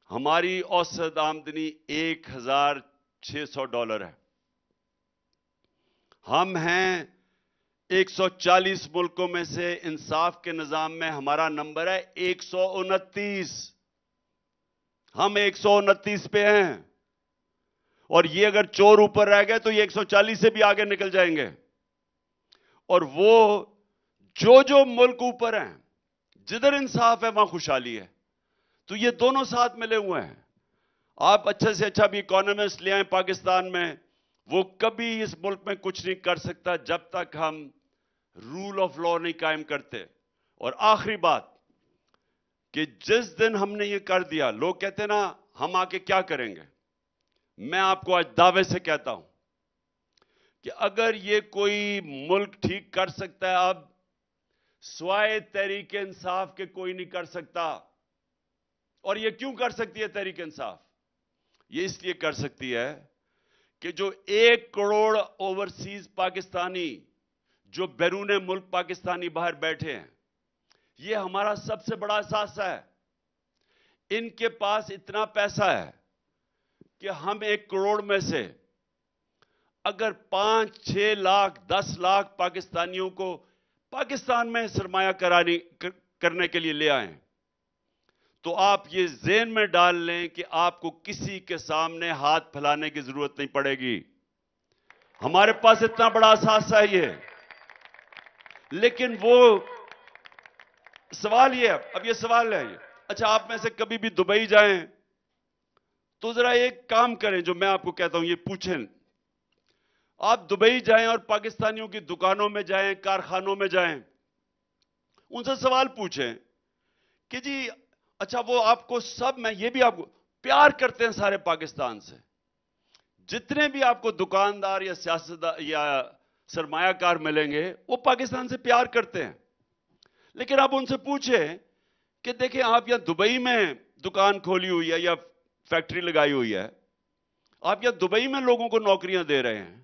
हमारी औसत आमदनी $1,600 है। हम हैं 140 मुल्कों में से, इंसाफ के निजाम में हमारा नंबर है 129। हम 129 पे हैं। और ये अगर चोर ऊपर रह गए तो ये 140 से भी आगे निकल जाएंगे। और वो जो मुल्क ऊपर हैं, जिधर इंसाफ है वहां खुशहाली है। तो ये दोनों साथ मिले हुए हैं। आप अच्छे से अच्छा भी इकोनॉमिस्ट ले आए पाकिस्तान में, वो कभी इस मुल्क में कुछ नहीं कर सकता जब तक हम रूल ऑफ लॉ नहीं कायम करते। और आखिरी बात कि जिस दिन हमने ये कर दिया, लोग कहते हैं ना हम आके क्या करेंगे, मैं आपको आज दावे से कहता हूं कि अगर ये कोई मुल्क ठीक कर सकता है, अब स्वाय तहरीक इंसाफ के कोई नहीं कर सकता। और ये क्यों कर सकती है तहरीक इंसाफ? ये इसलिए कर सकती है कि जो 1 करोड़ ओवरसीज पाकिस्तानी جو بیرون ملک پاکستانی باہر بیٹھے ہیں، یہ ہمارا سب سے بڑا اثاثہ ہے. ان کے پاس اتنا پیسہ ہے کہ ہم 1 کروڑ میں سے اگر 5, 6 لاکھ 10 لاکھ پاکستانیوں کو پاکستان میں سرمایہ کرنے کے لیے لے آئیں تو آپ یہ ذہن میں ڈال لیں کہ آپ کو کسی کے سامنے ہاتھ پھیلانے کی ضرورت نہیں پڑے گی. ہمارے پاس اتنا بڑا اثاثہ ہے یہ. لیکن وہ سوال یہ ہے، اب یہ سوال ہے، اچھا آپ میں سے کبھی بھی دبئی جائیں تو ذرا ایک کام کریں جو میں آپ کو کہتا ہوں، یہ پوچھیں. آپ دبئی جائیں اور پاکستانیوں کی دکانوں میں جائیں، کارخانوں میں جائیں، ان سے سوال پوچھیں کہ جی اچھا وہ آپ کو میں یہ بھی آپ کو پیار کرتے ہیں سارے پاکستان سے. جتنے بھی آپ کو دکاندار یا سیاستدار یا سرمایہ کار ملیں گے وہ پاکستان سے پیار کرتے ہیں. لیکن آپ ان سے پوچھیں کہ دیکھیں آپ یہاں دبئی میں دکان کھولی ہوئی ہے یا فیکٹری لگائی ہوئی ہے، آپ یہاں دبئی میں لوگوں کو نوکریاں دے رہے ہیں،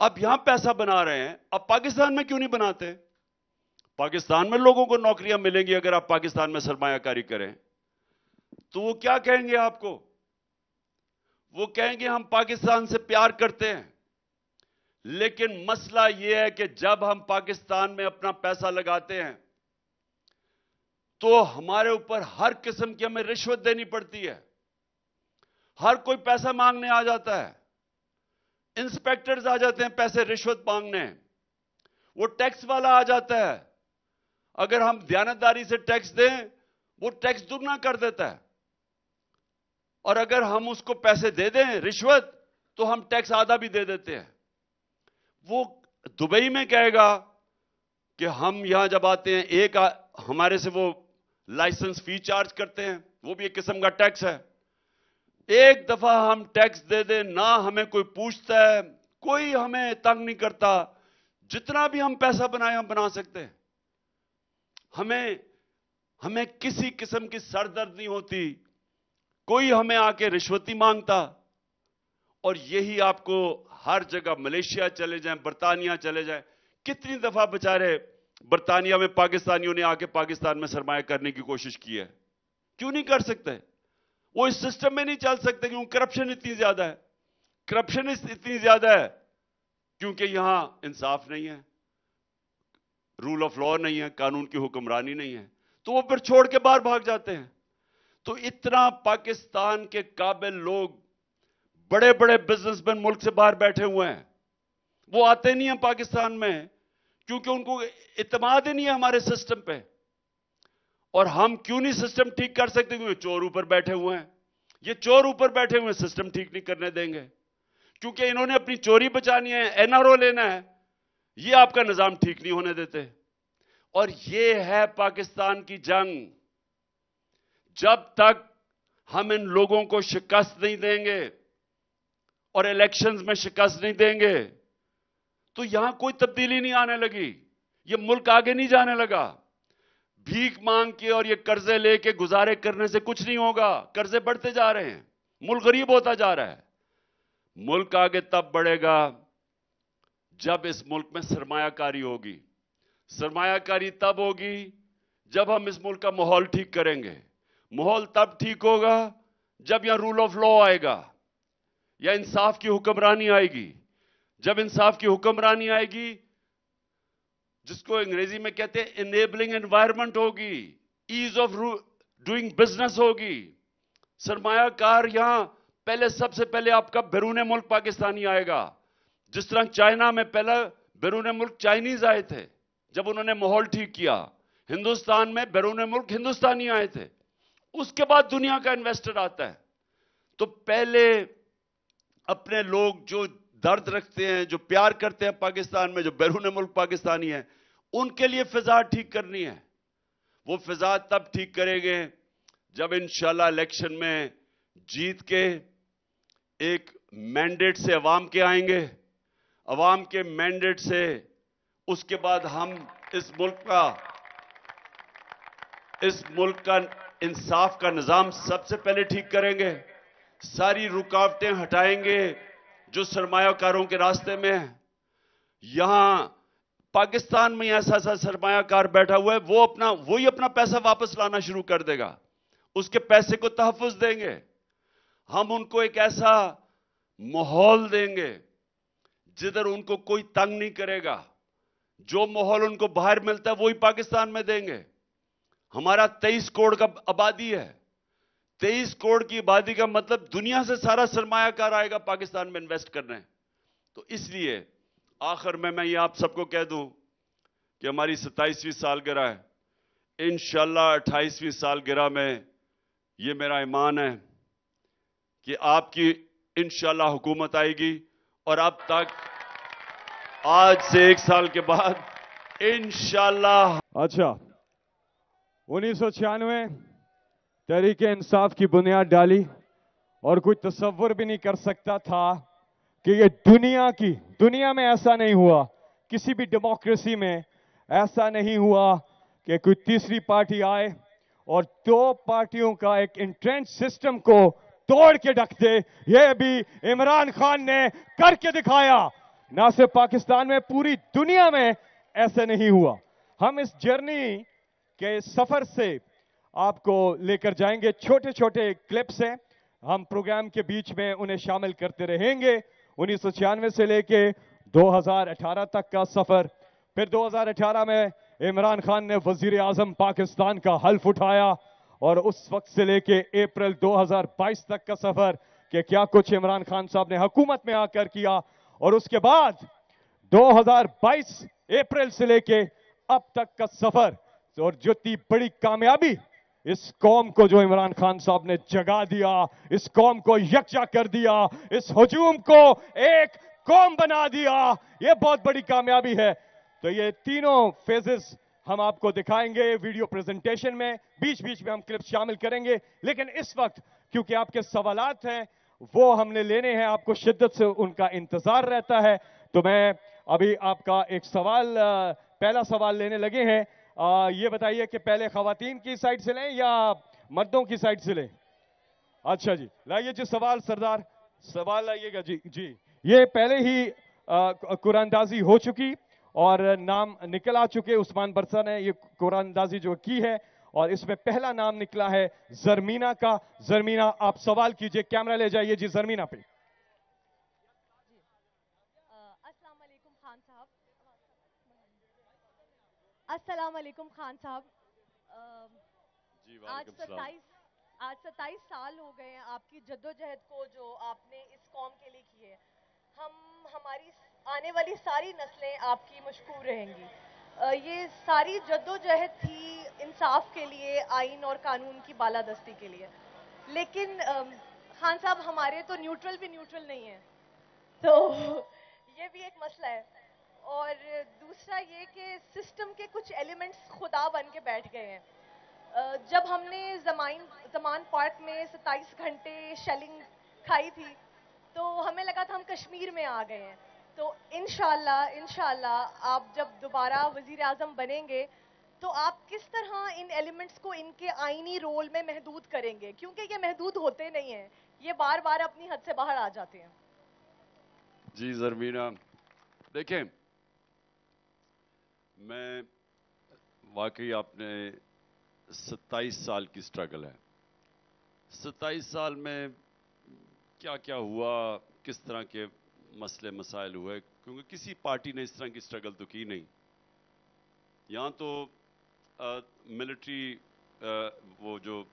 آپ یہاں پیسہ بنا رہے ہیں، آپ پاکستان میں کیوں نہیں بناتے؟ پاکستان میں لوگوں کو نوکریاں ملیں گی اگر آپ پاکستان میں سرمایہ کاری کریں. تو وہ کیا کہیں گے آپ کو؟ وہ کہیں گے ہم پاکستان سے پیار کرتے ہیں، لیکن مسئلہ یہ ہے کہ جب ہم پاکستان میں اپنا پیسہ لگاتے ہیں تو ہمارے اوپر ہر قسم کی ہمیں رشوت دینی پڑتی ہے. ہر کوئی پیسہ مانگنے آ جاتا ہے، انسپیکٹرز آ جاتے ہیں پیسے رشوت مانگنے، وہ ٹیکس والا آ جاتا ہے، اگر ہم دیانتداری سے ٹیکس دیں وہ ٹیکس دگنا کر دیتا ہے، اور اگر ہم اس کو پیسے دے دیں رشوت تو ہم ٹیکس آدھا بھی دے دیتے ہیں. وہ دبئی میں کہے گا کہ ہم یہاں جب آتے ہیں ہمارے سے وہ لائسنس فی چارج کرتے ہیں، وہ بھی ایک قسم کا ٹیکس ہے. ایک دفعہ ہم ٹیکس دے دیں نہ ہمیں کوئی پوچھتا ہے، کوئی ہمیں تنگ نہیں کرتا، جتنا بھی ہم پیسہ بنائیں ہم بنا سکتے ہیں. ہمیں کسی قسم کی سر درد نہیں ہوتی، کوئی ہمیں آ کے رشوتی مانگتا. اور یہی آپ کو ہر جگہ ملیشیا چلے جائیں، برطانیہ چلے جائیں، کتنی دفعہ بیچارے برطانیہ میں پاکستانیوں نے آ کے پاکستان میں سرمایہ کرنے کی کوشش کی ہے. کیوں نہیں کر سکتے؟ وہ اس سسٹم میں نہیں چل سکتے کیونکہ کرپشن اتنی زیادہ ہے. کرپشن اتنی زیادہ ہے کیونکہ یہاں انصاف نہیں ہے، رول آف لا نہیں ہے، قانون کی حکمرانی نہیں ہے، تو وہ پھر چھوڑ کے باہر بھاگ جاتے ہیں. تو اتنا پاکستان کے قابل لوگ، بڑے بڑے بزنس مین ملک سے باہر بیٹھے ہوئے ہیں، وہ آتے نہیں ہیں پاکستان میں کیونکہ ان کو اعتماد ہی نہیں ہے ہمارے سسٹم پہ. اور ہم کیوں نہیں سسٹم ٹھیک کر سکتے؟ کیونکہ چور اوپر بیٹھے ہوئے ہیں. یہ چور اوپر بیٹھے ہوئے سسٹم ٹھیک نہیں کرنے دیں گے کیونکہ انہوں نے اپنی چوری بچانی ہے، NRO لینا ہے، یہ آپ کا نظام ٹھیک نہیں ہونے دیتے. اور یہ ہے پاکستان کی جنگ. جب تک ہم ان لوگوں کو شکست نہیں دیں گے اور الیکشنز میں شکست نہیں دیں گے تو یہاں کوئی تبدیلی نہیں آنے لگی، یہ ملک آگے نہیں جانے لگا. بھیک مانگ کے اور یہ قرضے لے کے گزارے کرنے سے کچھ نہیں ہوگا. قرضے بڑھتے جا رہے ہیں، ملک غریب ہوتا جا رہا ہے. ملک آگے تب بڑھے گا جب اس ملک میں سرمایہ کاری ہوگی. سرمایہ کاری تب ہوگی جب ہم اس ملک کا ماحول ٹھیک کریں گے. ماحول تب ٹھیک ہوگا جب یہاں رول آف لا آئے گا یا انصاف کی حکمرانی آئے گی. جب انصاف کی حکمرانی آئے گی، جس کو انگریزی میں کہتے ہیں انیبلنگ انوائرمنٹ ہوگی، ایز آف ڈوئنگ بزنس ہوگی. سرمایہ کار یہاں سب سے پہلے آپ کا بیرون ملک پاکستانی آئے گا. جس طرح چائنا میں پہلا بیرون ملک چائنیز آئے تھے جب انہوں نے ماحول ٹھیک کیا. ہندوستان میں بیرون ملک ہندوستانی آئے تھے. اس کے بعد دنیا کا انویسٹر آتا ہے. تو پہلے اپنے لوگ جو درد رکھتے ہیں، جو پیار کرتے ہیں پاکستان میں، جو بیرون ملک پاکستانی ہیں، ان کے لیے فضا ٹھیک کرنی ہے. وہ فضا تب ٹھیک کریں گے جب انشاءاللہ الیکشن میں جیت کے ایک مینڈیٹ سے عوام کے آئیں گے. عوام کے مینڈیٹ سے اس کے بعد ہم اس ملک کا انصاف کا نظام سب سے پہلے ٹھیک کریں گے. ساری رکاوٹیں ہٹائیں گے جو سرمایہ کاروں کے راستے میں ہیں. यहां पाकिस्तान में ऐसा ऐसा सरमायाकार बैठा हुआ है, वही अपना पैसा वापस लाना शुरू कर देगा, उसके पैसे को तहफ्फुज देंगे। हम उनको एक ऐसा माहौल देंगे जिधर उनको कोई तंग नहीं करेगा। जो माहौल उनको बाहर मिलता है वही पाकिस्तान में देंगे। हमारा 23 करोड़ का आबादी है। 23 करोड़ की आबादी का मतलब दुनिया से सारा सरमायाकार आएगा पाकिस्तान में इन्वेस्ट करने। तो इसलिए आखिर में मैं ये आप सबको कह दूं कि हमारी 27वीं सालगिरह है। इंशाअल्लाह 28वीं सालगिरह में ये मेरा ईमान है कि आपकी इंशाअल्लाह हुकूमत आएगी, और अब तक आज से 1 साल के बाद इंशाअल्लाह। अच्छा, 1996 तहरीक इंसाफ की बुनियाद डाली, और कोई तसव्वुर भी नहीं कर सकता था कि ये दुनिया में ऐसा नहीं हुआ, किसी भी डेमोक्रेसी में ऐसा नहीं हुआ कि कोई तीसरी पार्टी आए और दो पार्टियों का एक इंट्रेंच सिस्टम को तोड़ के रख दे। ये भी इमरान खान ने करके दिखाया। ना सिर्फ पाकिस्तान में, पूरी दुनिया में ऐसे नहीं हुआ। हम इस जर्नी के सफर से आपको लेकर जाएंगे, छोटे छोटे क्लिप्स हैं, हम प्रोग्राम के बीच में उन्हें शामिल करते रहेंगे। 1996 से लेके 2018 तक का सफर, फिर 2018 में इमरान खान ने वजीर आजम पाकिस्तान का हल्फ उठाया, और उस वक्त से लेके अप्रैल 2022 तक का सफर कि क्या कुछ इमरान खान साहब ने हुकूमत में आकर किया, और उसके बाद 2022 अप्रैल से लेके अब तक का सफर। और जो इतनी बड़ी कामयाबी इस कौम को जो इमरान खान साहब ने जगा दिया, इस कौम को यकजा कर दिया, इस हुजूम को एक कौम बना दिया, ये बहुत बड़ी कामयाबी है। तो ये तीनों फेजेस हम आपको दिखाएंगे वीडियो प्रेजेंटेशन में, बीच बीच में हम क्लिप शामिल करेंगे। लेकिन इस वक्त क्योंकि आपके सवालात हैं वो हमने लेने हैं, आपको शिद्दत से उनका इंतजार रहता है, तो मैं अभी आपका एक सवाल, पहला सवाल लेने लगे हैं। ये बताइए कि पहले खवातीन की साइड से लें या मर्दों की साइड से लें? अच्छा जी, लाइए जी सवाल, सरदार सवाल लाइएगा जी। जी, ये पहले ही कुरानदाजी हो चुकी और नाम निकल आ चुके। उस्मान बरसा ने ये कुरानदाजी जो की है, और इसमें पहला नाम निकला है जरमीना का। जरमीना, आप सवाल कीजिए, कैमरा ले जाइए जी जरमीना पे। अस्सलाम वालेकुम खान साहब। अस्सलाम वालेकुम खान साहब। जी, आज वालेकुम सलाम। 27 साल हो गए हैं आपकी जद्दोजहद को, जो आपने इस कौम के लिए की है। हमारी आने वाली सारी नस्लें आपकी मशकूर रहेंगी। ये सारी जद्दोजहद थी इंसाफ के लिए, आइन और कानून की बालादस्ती के लिए। लेकिन खान साहब, हमारे तो न्यूट्रल भी न्यूट्रल नहीं है, तो ये भी एक मसला है। और दूसरा ये कि सिस्टम के कुछ एलिमेंट्स खुदा बन के बैठ गए हैं। जब हमने जमान पार्क में 27 घंटे शेलिंग खाई थी, तो हमें लगा था हम कश्मीर में आ गए हैं। तो इंशाल्लाह आप जब दोबारा वजीर आजम बनेंगे तो आप किस तरह इन एलिमेंट्स को इनके आईनी रोल में महदूद करेंगे, क्योंकि ये महदूद होते नहीं हैं, ये बार बार अपनी हद से बाहर आ जाते हैं। जी जरमीना, देखें, मैं वाकई आपने 27 साल की स्ट्रगल है। 27 साल में क्या क्या हुआ, किस तरह के मसले मसाइल हुए, क्योंकि किसी पार्टी ने इस तरह की स्ट्रगल तो की नहीं। यहाँ तो मिलिट्री वो जो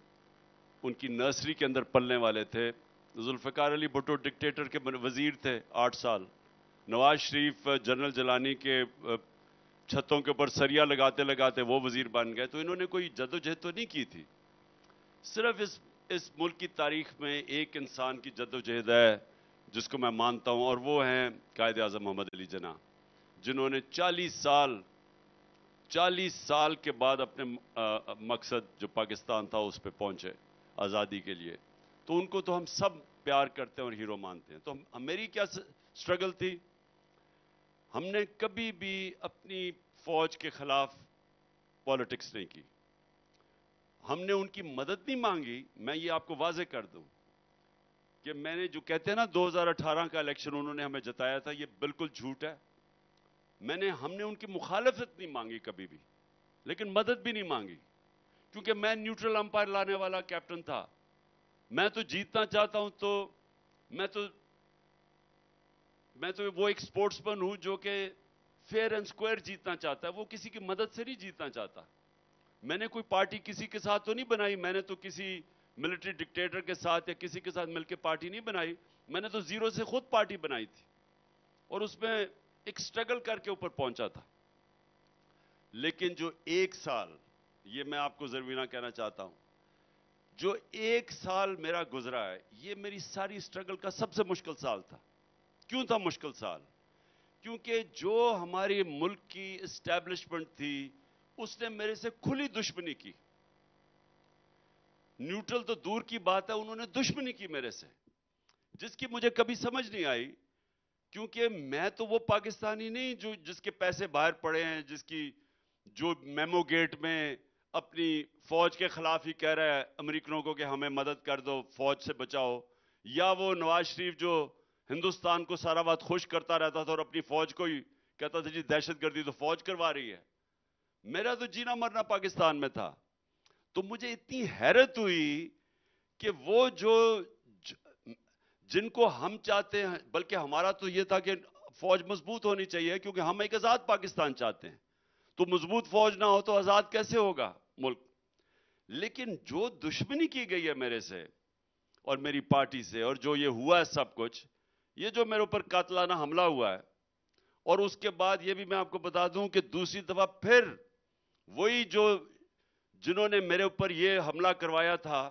उनकी नर्सरी के अंदर पलने वाले थे, जुल्फ़िकार अली भुट्टो डिक्टेटर के वजीर थे 8 साल, नवाज शरीफ जनरल जलानी के छतों के ऊपर सरिया लगाते लगाते वो वजीर बन गए। तो इन्होंने कोई जद्दोजहद तो नहीं की थी। सिर्फ इस मुल्क की तारीख में एक इंसान की जद्दोजहद है जिसको मैं मानता हूं, और वो हैं कायद आज़म मोहम्मद अली जिन्ना, जिन्होंने 40 साल के बाद अपने मकसद जो पाकिस्तान था उस पर पहुंचे आज़ादी के लिए। तो उनको तो हम सब प्यार करते हैं और हीरो मानते हैं। तो मेरी क्या स्ट्रगल थी, हमने कभी भी अपनी फौज के खिलाफ पॉलिटिक्स नहीं की, हमने उनकी मदद नहीं मांगी। मैं ये आपको वाजे कर दूं कि मैंने जो कहते हैं ना 2018 का इलेक्शन उन्होंने हमें जताया था, ये बिल्कुल झूठ है। ہم نے ان کی مخالفت نہیں مانگی کبھی بھی، لیکن مدد بھی نہیں مانگی، کیونکہ میں نیوٹرل امپائر لانے والا کیپٹن تھا. میں تو جیتنا چاہتا ہوں، تو میں تو وہ ایک سپورٹس مین ہوں جو کہ فیئر اینڈ سکوائر جیتنا چاہتا ہے، وہ کسی کی مدد سے نہیں جیتنا چاہتا. میں نے کوئی پارٹی کسی کے ساتھ تو نہیں بنائی، میں نے تو کسی ملٹری ڈکٹیٹر کے ساتھ یا کسی کے ساتھ مل کے پارٹی نہیں بنائی. میں نے تو زیرو سے خود پارٹی بنائی تھی، اور اس میں ایک سٹرگل کر کے اوپر پہنچا تھا. لیکن جو ایک سال، یہ میں آپ کو زرینہ کہنا چاہتا ہوں، جو ایک سال میرا گزرا ہے، یہ میری ساری سٹرگل کا سب سے مشکل سال تھا. کیوں تھا مشکل سال؟ کیونکہ جو ہماری ملک کی اسٹیبلشمنٹ تھی، اس نے میرے سے کھلی دشمنی کی. نیوٹرل تو دور کی بات ہے، انہوں نے دشمنی کی میرے سے، جس کی مجھے کبھی سمجھ نہیں آئی. کیونکہ میں تو وہ پاکستانی نہیں جس کے پیسے باہر پڑے ہیں، جو میمو گیٹ میں اپنی فوج کے خلاف ہی کہہ رہا ہے امریکنوں کو کہ ہمیں مدد کر دو، فوج سے بچاؤ، یا وہ نواز شریف جو ہندوستان کو سارا وقت خوش کرتا رہتا تھا اور اپنی فوج کو ہی کہتا تھا جی دہشت گردی تو فوج کروا رہی ہے. میرا تو جینا مرنا پاکستان میں تھا. تو مجھے اتنی حیرت ہوئی کہ وہ جن کو ہم چاہتے ہیں، بلکہ ہمارا تو یہ تھا کہ فوج مضبوط ہونی چاہیے، کیونکہ ہم ایک آزاد پاکستان چاہتے ہیں. تو مضبوط فوج نہ ہو تو آزاد کیسے ہوگا ملک؟ لیکن جو دشمنی کی گئی ہے میرے سے اور میری پارٹی سے، اور جو یہ ہوا ہے سب کچھ، یہ جو میرے اوپر قاتلانہ حملہ ہوا ہے، اور اس کے بعد یہ بھی میں آپ کو بتا دوں کہ دوسری دفعہ پھر وہی جنہوں نے میرے اوپر یہ حملہ کروایا تھا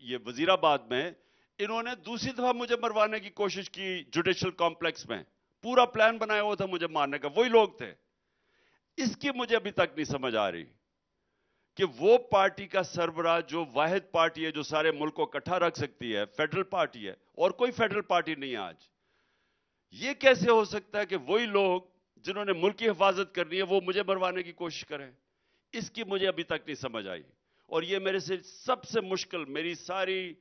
یہ وزیر آباد میں، انہوں نے دوسری دفعہ مجھے مروانے کی کوشش کی جوڈیشل کمپلیکس میں. پورا پلان بنایا ہوا تھا مجھے مارنے کا، وہی لوگ تھے. اس کی مجھے ابھی تک نہیں سمجھ آ رہی کہ وہ پارٹی کا سربراہ، جو واحد پارٹی ہے جو سارے ملک کو اکٹھا رکھ سکتی ہے، فیڈرل پارٹی ہے، اور کوئی فیڈرل پارٹی نہیں ہے آج، یہ کیسے ہو سکتا ہے کہ وہی لوگ جنہوں نے ملک کی حفاظت کرنی ہے وہ مجھے مروانے کی کوشش کریں؟ اس کی مجھے ابھی تک نہیں سمجھ آئی. اور یہ میرے سے سب سے مشکل، میری ساری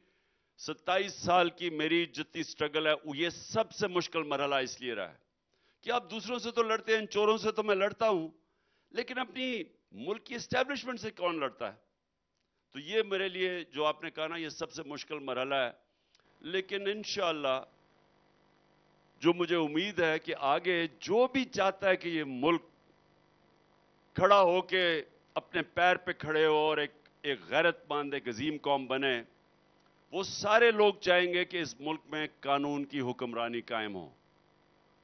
27 سال کی میری جتنی سٹرگل ہے، یہ سب سے مشکل مرحلہ اس لیے رہا ہے کہ آپ دوسروں سے تو لڑتے ہیں، ان چوروں سے تو میں لڑتا ہوں، لیکن اپنی ملک کی اسٹیبلشمنٹ سے کون لڑتا ہے؟ تو یہ میرے لیے جو آپ نے کہا نا، یہ سب سے مشکل مرحلہ ہے. لیکن انشاءاللہ جو مجھے امید ہے کہ آگے جو بھی چاہتا ہے کہ یہ ملک کھڑا ہو کے اپنے پیر پہ کھڑے ہو اور ایک غیرت مند، ایک عظیم قوم بنے، وہ سارے لوگ چاہیں گے کہ اس ملک میں قانون کی حکمرانی قائم ہو.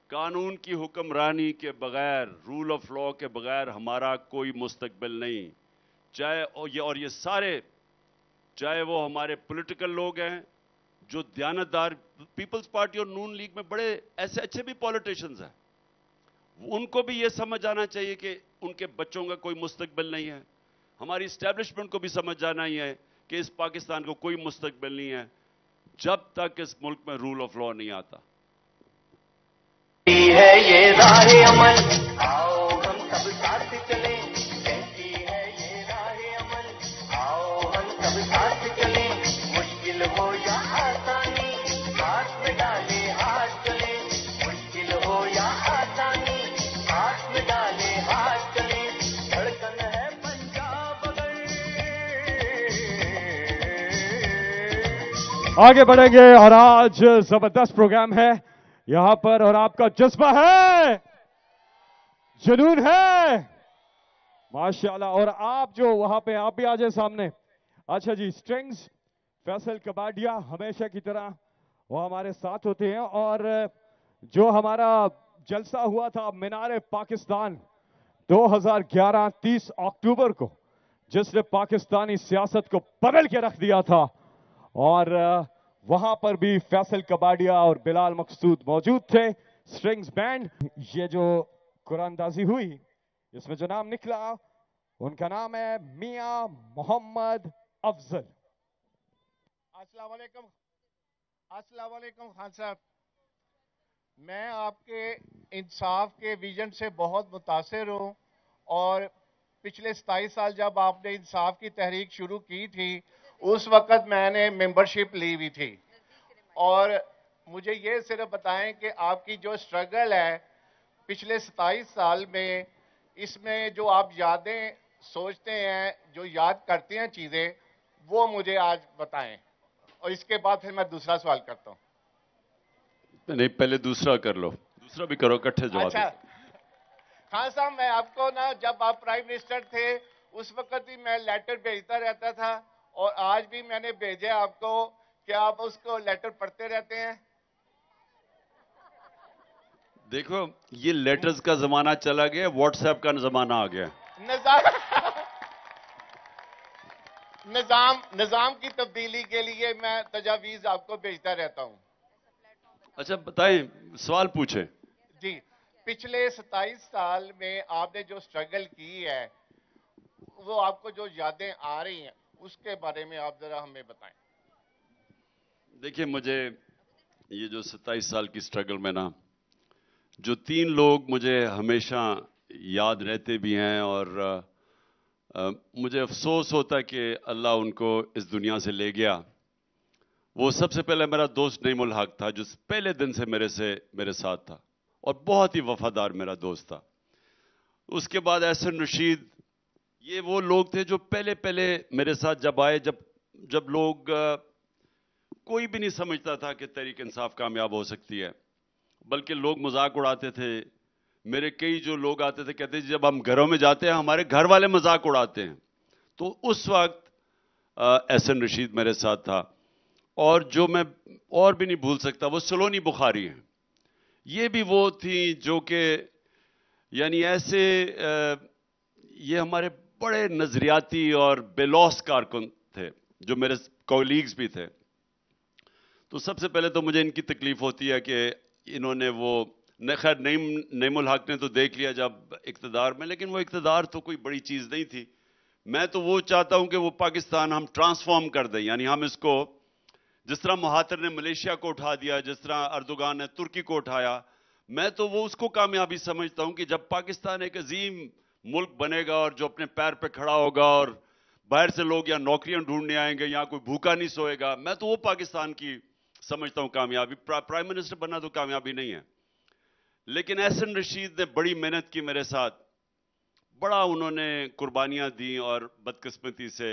قانون کی حکمرانی کے بغیر، رول آف لا کے بغیر ہمارا کوئی مستقبل نہیں. اور یہ سارے، چاہے وہ ہمارے پولیٹیکل لوگ ہیں جو دیانتدار، پیپلز پارٹی اور نون لیگ میں بڑے ایسے اچھے بھی پولیٹیشنز ہیں، ان کو بھی یہ سمجھ آنا چاہیے کہ ان کے بچوں کا کوئی مستقبل نہیں ہے. ہماری اسٹیبلشمنٹ کو بھی سمجھ جانا ہی ہے کہ اس پاکستان کو کوئی مستقبل نہیں ہے جب تک اس ملک میں رول آف لا نہیں آتا. ہے یہ راہ عمل، آؤ ہم سب ساتھ چلیں. کیسی ہے یہ راہ عمل، آؤ ہم سب ساتھ چلیں. مشکل ہو یا آسانی، ہاتھ میں ڈالے ہاتھ چلے. مشکل ہو یا آسانی، ہاتھ میں ڈالے ہاتھ چلے. دھڑکن ہے پنجاب اگر. آگے بڑھیں گے، اور آج زبردست پروگرام ہے یہاں پر، اور آپ کا جذبہ ہے، جنون ہے، ماشاءاللہ. اور آپ جو وہاں پہ، آپ بھی آ جائیں سامنے. اچھا جی، سٹرنگز فیصل کباڈیا ہمیشہ کی طرح وہ ہمارے ساتھ ہوتے ہیں. اور جو ہمارا جلسہ ہوا تھا مینار پاکستان 2011 30 اکتوبر کو، جس نے پاکستانی سیاست کو بدل کے رکھ دیا تھا، اور وہاں پر بھی فیصل کباڈیا اور بلال مقصود موجود تھے. سٹرنگز بینڈ، یہ جو قرآن اندازی ہوئی، اس میں جو نام نکلا ان کا نام ہے میاں محمد افضل. السلام علیکم. السلام علیکم خان صاحب. میں آپ کے انصاف کے ویژن سے بہت متاثر ہوں، اور پچھلے 27 سال جب آپ نے انصاف کی تحریک شروع کی تھی، اس وقت میں نے ممبرشپ لی ہوئی تھی. اور مجھے یہ صرف بتائیں کہ آپ کی جو سٹرگل ہے पिछले 27 साल में इसमें जो आप यादें सोचते हैं, जो याद करते हैं चीजें, वो मुझे आज बताएं, और इसके बाद फिर मैं दूसरा सवाल करता हूं। नहीं, पहले दूसरा कर लो, दूसरा भी करो, इकट्ठे जवाब अच्छा दो। खान साहब, मैं आपको ना, जब आप प्राइम मिनिस्टर थे उस वक्त ही मैं लेटर भेजता रहता था, और आज भी मैंने भेजे आपको। क्या आप उसको लेटर पढ़ते रहते हैं? देखो, ये लेटर्स का जमाना चला गया, व्हाट्सएप का जमाना आ गया। निजाम की तब्दीली के लिए मैं तजावीज आपको भेजता रहता हूं। अच्छा बताएं, सवाल पूछें। जी, पिछले 27 साल में आपने जो स्ट्रगल की है, वो आपको जो यादें आ रही हैं, उसके बारे में आप जरा हमें बताएं। देखिए, मुझे ये जो 27 साल की स्ट्रगल में ना, जो 3 लोग मुझे हमेशा याद रहते भी हैं, और मुझे अफसोस होता है कि अल्लाह उनको इस दुनिया से ले गया। वो सबसे पहले मेरा दोस्त नईमुल हक था, जो पहले दिन से मेरे साथ था और बहुत ही वफादार मेरा दोस्त था। उसके बाद एहसन रशीद, ये वो लोग थे जो पहले पहले मेरे साथ जब आए, जब लोग कोई भी नहीं समझता था कि तहरीक इंसाफ कामयाब हो सकती है, बल्कि लोग मजाक उड़ाते थे। मेरे कई जो लोग आते थे, कहते थे जब हम घरों में जाते हैं हमारे घर वाले मजाक उड़ाते हैं। तो उस वक्त एहसन रशीद मेरे साथ था, और जो मैं और भी नहीं भूल सकता वो सलोनी बुखारी हैं। ये भी वो थी जो कि यानी ऐसे ये हमारे बड़े नजरियाती और बेलौस कारकुन थे, जो मेरे कोलीग्स भी थे। तो सबसे पहले तो मुझे इनकी तकलीफ होती है कि इन्होंने वो खैर नईमुल हक ने तो देख लिया जब इक्तदार में, लेकिन वो इक्तदार तो कोई बड़ी चीज नहीं थी। मैं तो वो चाहता हूं कि वो पाकिस्तान हम ट्रांसफॉर्म कर दें, यानी हम इसको जिस तरह महातिर ने मलेशिया को उठा दिया, जिस तरह अर्दोगान ने तुर्की को उठाया, मैं तो वो उसको कामयाबी समझता हूं कि जब पाकिस्तान एक अजीम मुल्क बनेगा और जो अपने पैर पे खड़ा होगा, और बाहर से लोग यहाँ नौकरियां ढूंढने आएंगे, यहाँ कोई भूखा नहीं सोएगा, मैं तो वो पाकिस्तान की समझता हूं कामयाबी। प्राइम मिनिस्टर बनना तो कामयाबी नहीं है। लेकिन एहसन रशीद ने बड़ी मेहनत की मेरे साथ, बड़ा उन्होंने कुर्बानियां दी, और बदकिस्मती से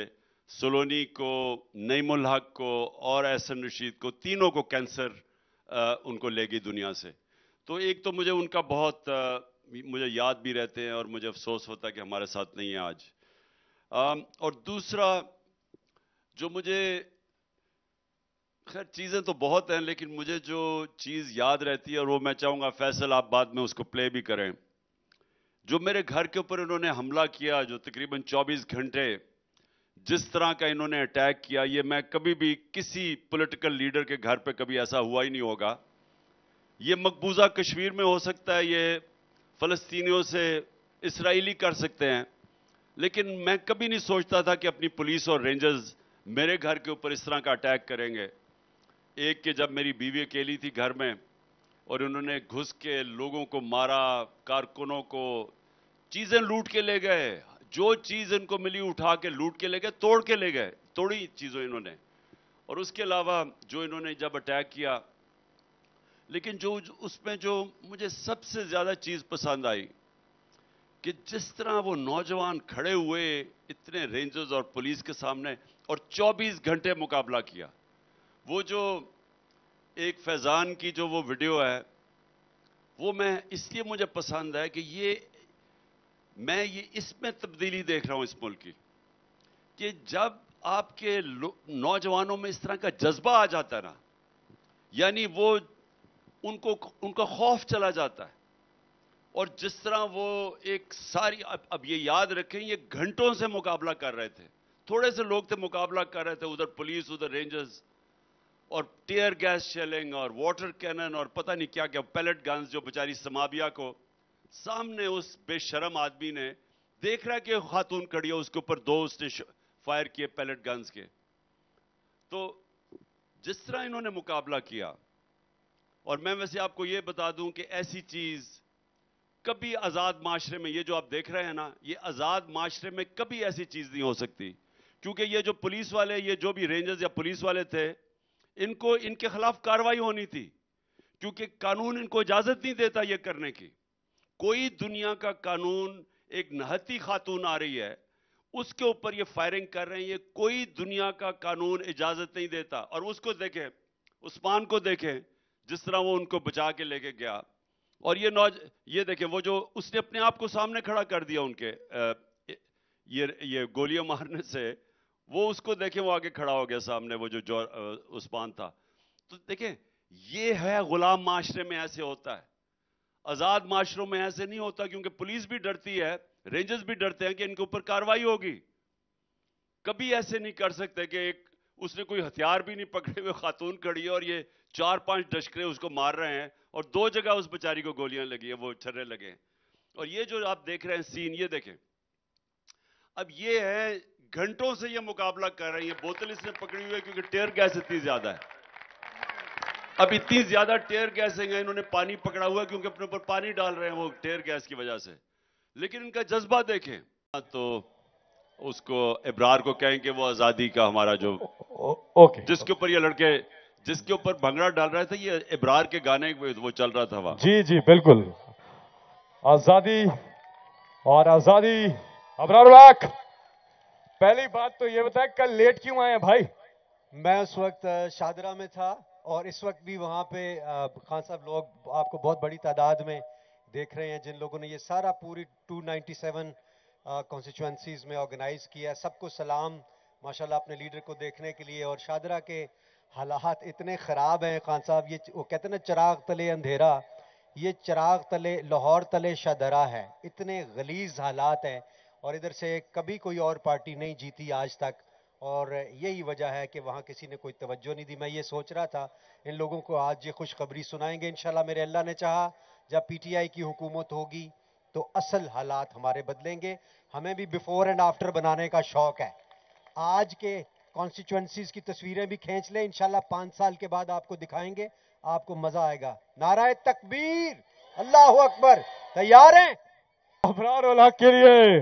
सलोनी को, नईमुल हक को और एहसन रशीद को, तीनों को कैंसर उनको ले गई दुनिया से। तो एक तो मुझे उनका बहुत मुझे याद भी रहते हैं, और मुझे अफसोस होता है कि हमारे साथ नहीं है आज। और दूसरा जो मुझे, खैर चीजें तो बहुत हैं, लेकिन मुझे जो चीज याद रहती है, और वो मैं चाहूंगा फैसल आप बाद में उसको प्ले भी करें, जो मेरे घर के ऊपर इन्होंने हमला किया, जो तकरीबन 24 घंटे जिस तरह का इन्होंने अटैक किया, ये मैं कभी भी किसी पॉलिटिकल लीडर के घर पे कभी ऐसा हुआ ही नहीं होगा। ये मकबूजा कश्मीर में हो सकता है, ये फलस्तीनियों से इसराइली कर सकते हैं, लेकिन मैं कभी नहीं सोचता था कि अपनी पुलिस और रेंजर्स मेरे घर के ऊपर इस तरह का अटैक करेंगे। एक कि जब मेरी बीवी अकेली थी घर में, और उन्होंने घुस के लोगों को मारा, कारकुनों को, चीजें लूट के ले गए, जो चीज इनको मिली उठा के लूट के ले गए, तोड़ के ले गए, तोड़ी चीजों इन्होंने। और उसके अलावा जो इन्होंने जब अटैक किया, लेकिन जो उसमें जो मुझे सबसे ज्यादा चीज पसंद आई कि जिस तरह वो नौजवान खड़े हुए इतने रेंजर्स और पुलिस के सामने और 24 घंटे मुकाबला किया। वो जो एक फैजान की जो वो वीडियो है, वो मैं इसलिए मुझे पसंद है कि मैं इसमें तब्दीली देख रहा हूं इस मुल्क की, कि जब आपके नौजवानों में इस तरह का जज्बा आ जाता है ना, यानी वो उनका खौफ चला जाता है। और जिस तरह वो एक सारी, अब ये याद रखें, ये घंटों से मुकाबला कर रहे थे, थोड़े से लोग थे मुकाबला कर रहे थे, उधर पुलिस उधर रेंजर्स, और टीयर गैस शेलिंग और वाटर कैनन और पता नहीं क्या क्या, पैलेट गन्स, जो बेचारी समाबिया को सामने उस बेशरम आदमी ने देख रहा है कि खातून खड़ी है, उसके ऊपर 2 उसने फायर किए पैलेट गन्स के। तो जिस तरह इन्होंने मुकाबला किया, और मैं वैसे आपको यह बता दूं कि ऐसी चीज कभी आजाद माशरे में, ये जो आप देख रहे हैं ना, ये आजाद माशरे में कभी ऐसी चीज नहीं हो सकती, क्योंकि ये जो पुलिस वाले, ये जो भी रेंजर्स या पुलिस वाले थे, इनको इनके खिलाफ कार्रवाई होनी थी, क्योंकि कानून इनको इजाजत नहीं देता ये करने की। कोई दुनिया का कानून, एक नहती खातून आ रही है, उसके ऊपर ये फायरिंग कर रहे हैं, ये कोई दुनिया का कानून इजाजत नहीं देता। और उसको देखें, उस्मान को देखें, जिस तरह वो उनको बचा के लेके गया। और ये देखें, वो जो उसने अपने आप को सामने खड़ा कर दिया उनके ये गोलियां मारने से, वो उसको देखें, वो आगे खड़ा हो गया सामने, वो जो उस्मान था। तो देखें, ये है गुलाम माशरे में ऐसे होता है, आजाद माशरों में ऐसे नहीं होता, क्योंकि पुलिस भी डरती है, रेंजर्स भी डरते हैं कि इनके ऊपर कार्रवाई होगी। कभी ऐसे नहीं कर सकते कि उसने कोई हथियार भी नहीं पकड़े हुए खातून खड़ी है और ये 4-5 डशकरे उसको मार रहे हैं और 2 जगह उस बेचारी को गोलियां लगी है, वो छर्रे लगे हैं। और ये जो आप देख रहे हैं सीन, ये देखें, अब ये है, घंटों से ये मुकाबला कर रही है, बोतल इसने पकड़ी हुई है क्योंकि टेयर गैस इतनी ज्यादा है। अब इतनी ज्यादा टेयर गैस है, इन्होंने पानी पकड़ा हुआ है क्योंकि अपने ऊपर पानी डाल रहे हैं वो टेयर गैस की वजह से। लेकिन इनका जज्बा देखें, तो उसको इब्रार को कहें कि वो आजादी का हमारा जो ओके, जिसके ऊपर ये लड़के, जिसके ऊपर भंगड़ा डाल रहे थे, ये इब्रार के गाने वो चल रहा था वहां। जी जी बिल्कुल, आजादी और आजादी। अबरार उल-हक, पहली बात तो ये बताए, कल लेट क्यों आए भाई? मैं उस वक्त शादरा में था और इस वक्त भी वहाँ पे खान साहब लोग आपको बहुत बड़ी तादाद में देख रहे हैं, जिन लोगों ने ये सारा पूरी 297 कॉन्स्टिट्यूएंसीज में ऑर्गेनाइज किया है। सबको सलाम माशाल्लाह अपने लीडर को देखने के लिए। और शादरा के हालात इतने ख़राब हैं खान साहब, ये वो कहते हैं ना चिराग तले अंधेरा, ये चिराग तले लाहौर तले शादरा है, इतने गलीज हालात हैं। और इधर से कभी कोई और पार्टी नहीं जीती आज तक, और यही वजह है कि वहाँ किसी ने कोई तवज्जो नहीं दी। मैं ये सोच रहा था इन लोगों को आज ये खुशखबरी सुनाएंगे इंशाल्लाह, मेरे अल्लाह ने चाहा जब पीटीआई की हुकूमत होगी तो असल हालात हमारे बदलेंगे। हमें भी बिफोर एंड आफ्टर बनाने का शौक है। आज के कॉन्स्टिट्यूएंसीज की तस्वीरें भी खींच लें, इंशाल्लाह 5 साल के बाद आपको दिखाएंगे, आपको मजा आएगा। नाराए तकबीर, अल्लाहु अकबर। तैयार हैं? अबरार उल-हक के लिए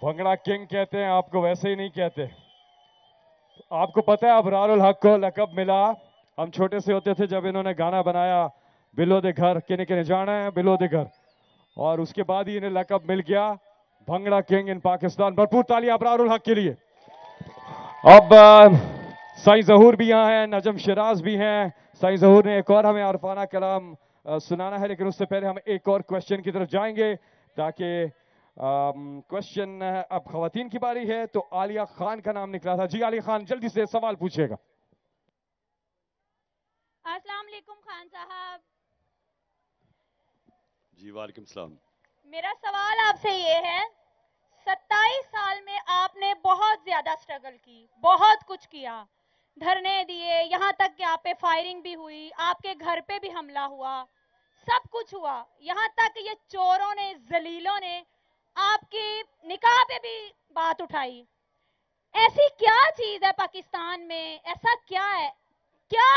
भंगड़ा किंग कहते हैं, आपको वैसे ही नहीं कहते। आपको पता है अबरार उल-हक को लकब मिला, हम छोटे से होते थे जब इन्होंने गाना बनाया बिलो दे घर, किने किने जाना है बिलो दे घर, और उसके बाद ही इन्हें लकब मिल गया भंगड़ा किंग इन पाकिस्तान। भरपूर तालियां अबरार उल-हक के लिए। अब साईं ज़हूर भी यहाँ हैं, नजम शिराज भी हैं। साईं ज़हूर ने एक और हमें अरफाना कलाम सुनाना है, लेकिन उससे पहले हम एक और क्वेश्चन की तरफ जाएंगे, ताकि क्वेश्चन अब खवातीन की बारी है। तो आलिया खान का नाम निकला था। जी आलिया खान, जल्दी से सवाल पूछिएगा। अस्सलाम वालेकुम खान साहब। जी वालेकुम सलाम। मेरा सवाल आपसे ये है, 27 साल में आपने बहुत ज्यादा स्ट्रगल की, बहुत कुछ किया, धरने दिए, यहाँ तक कि आप पे फायरिंग भी हुई, आपके घर पे भी हमला हुआ, सब कुछ हुआ, यहाँ तक ये चोरों ने, जलीलों ने आपकी निकाह पे भी बात उठाई। ऐसी क्या चीज है पाकिस्तान में, ऐसा क्या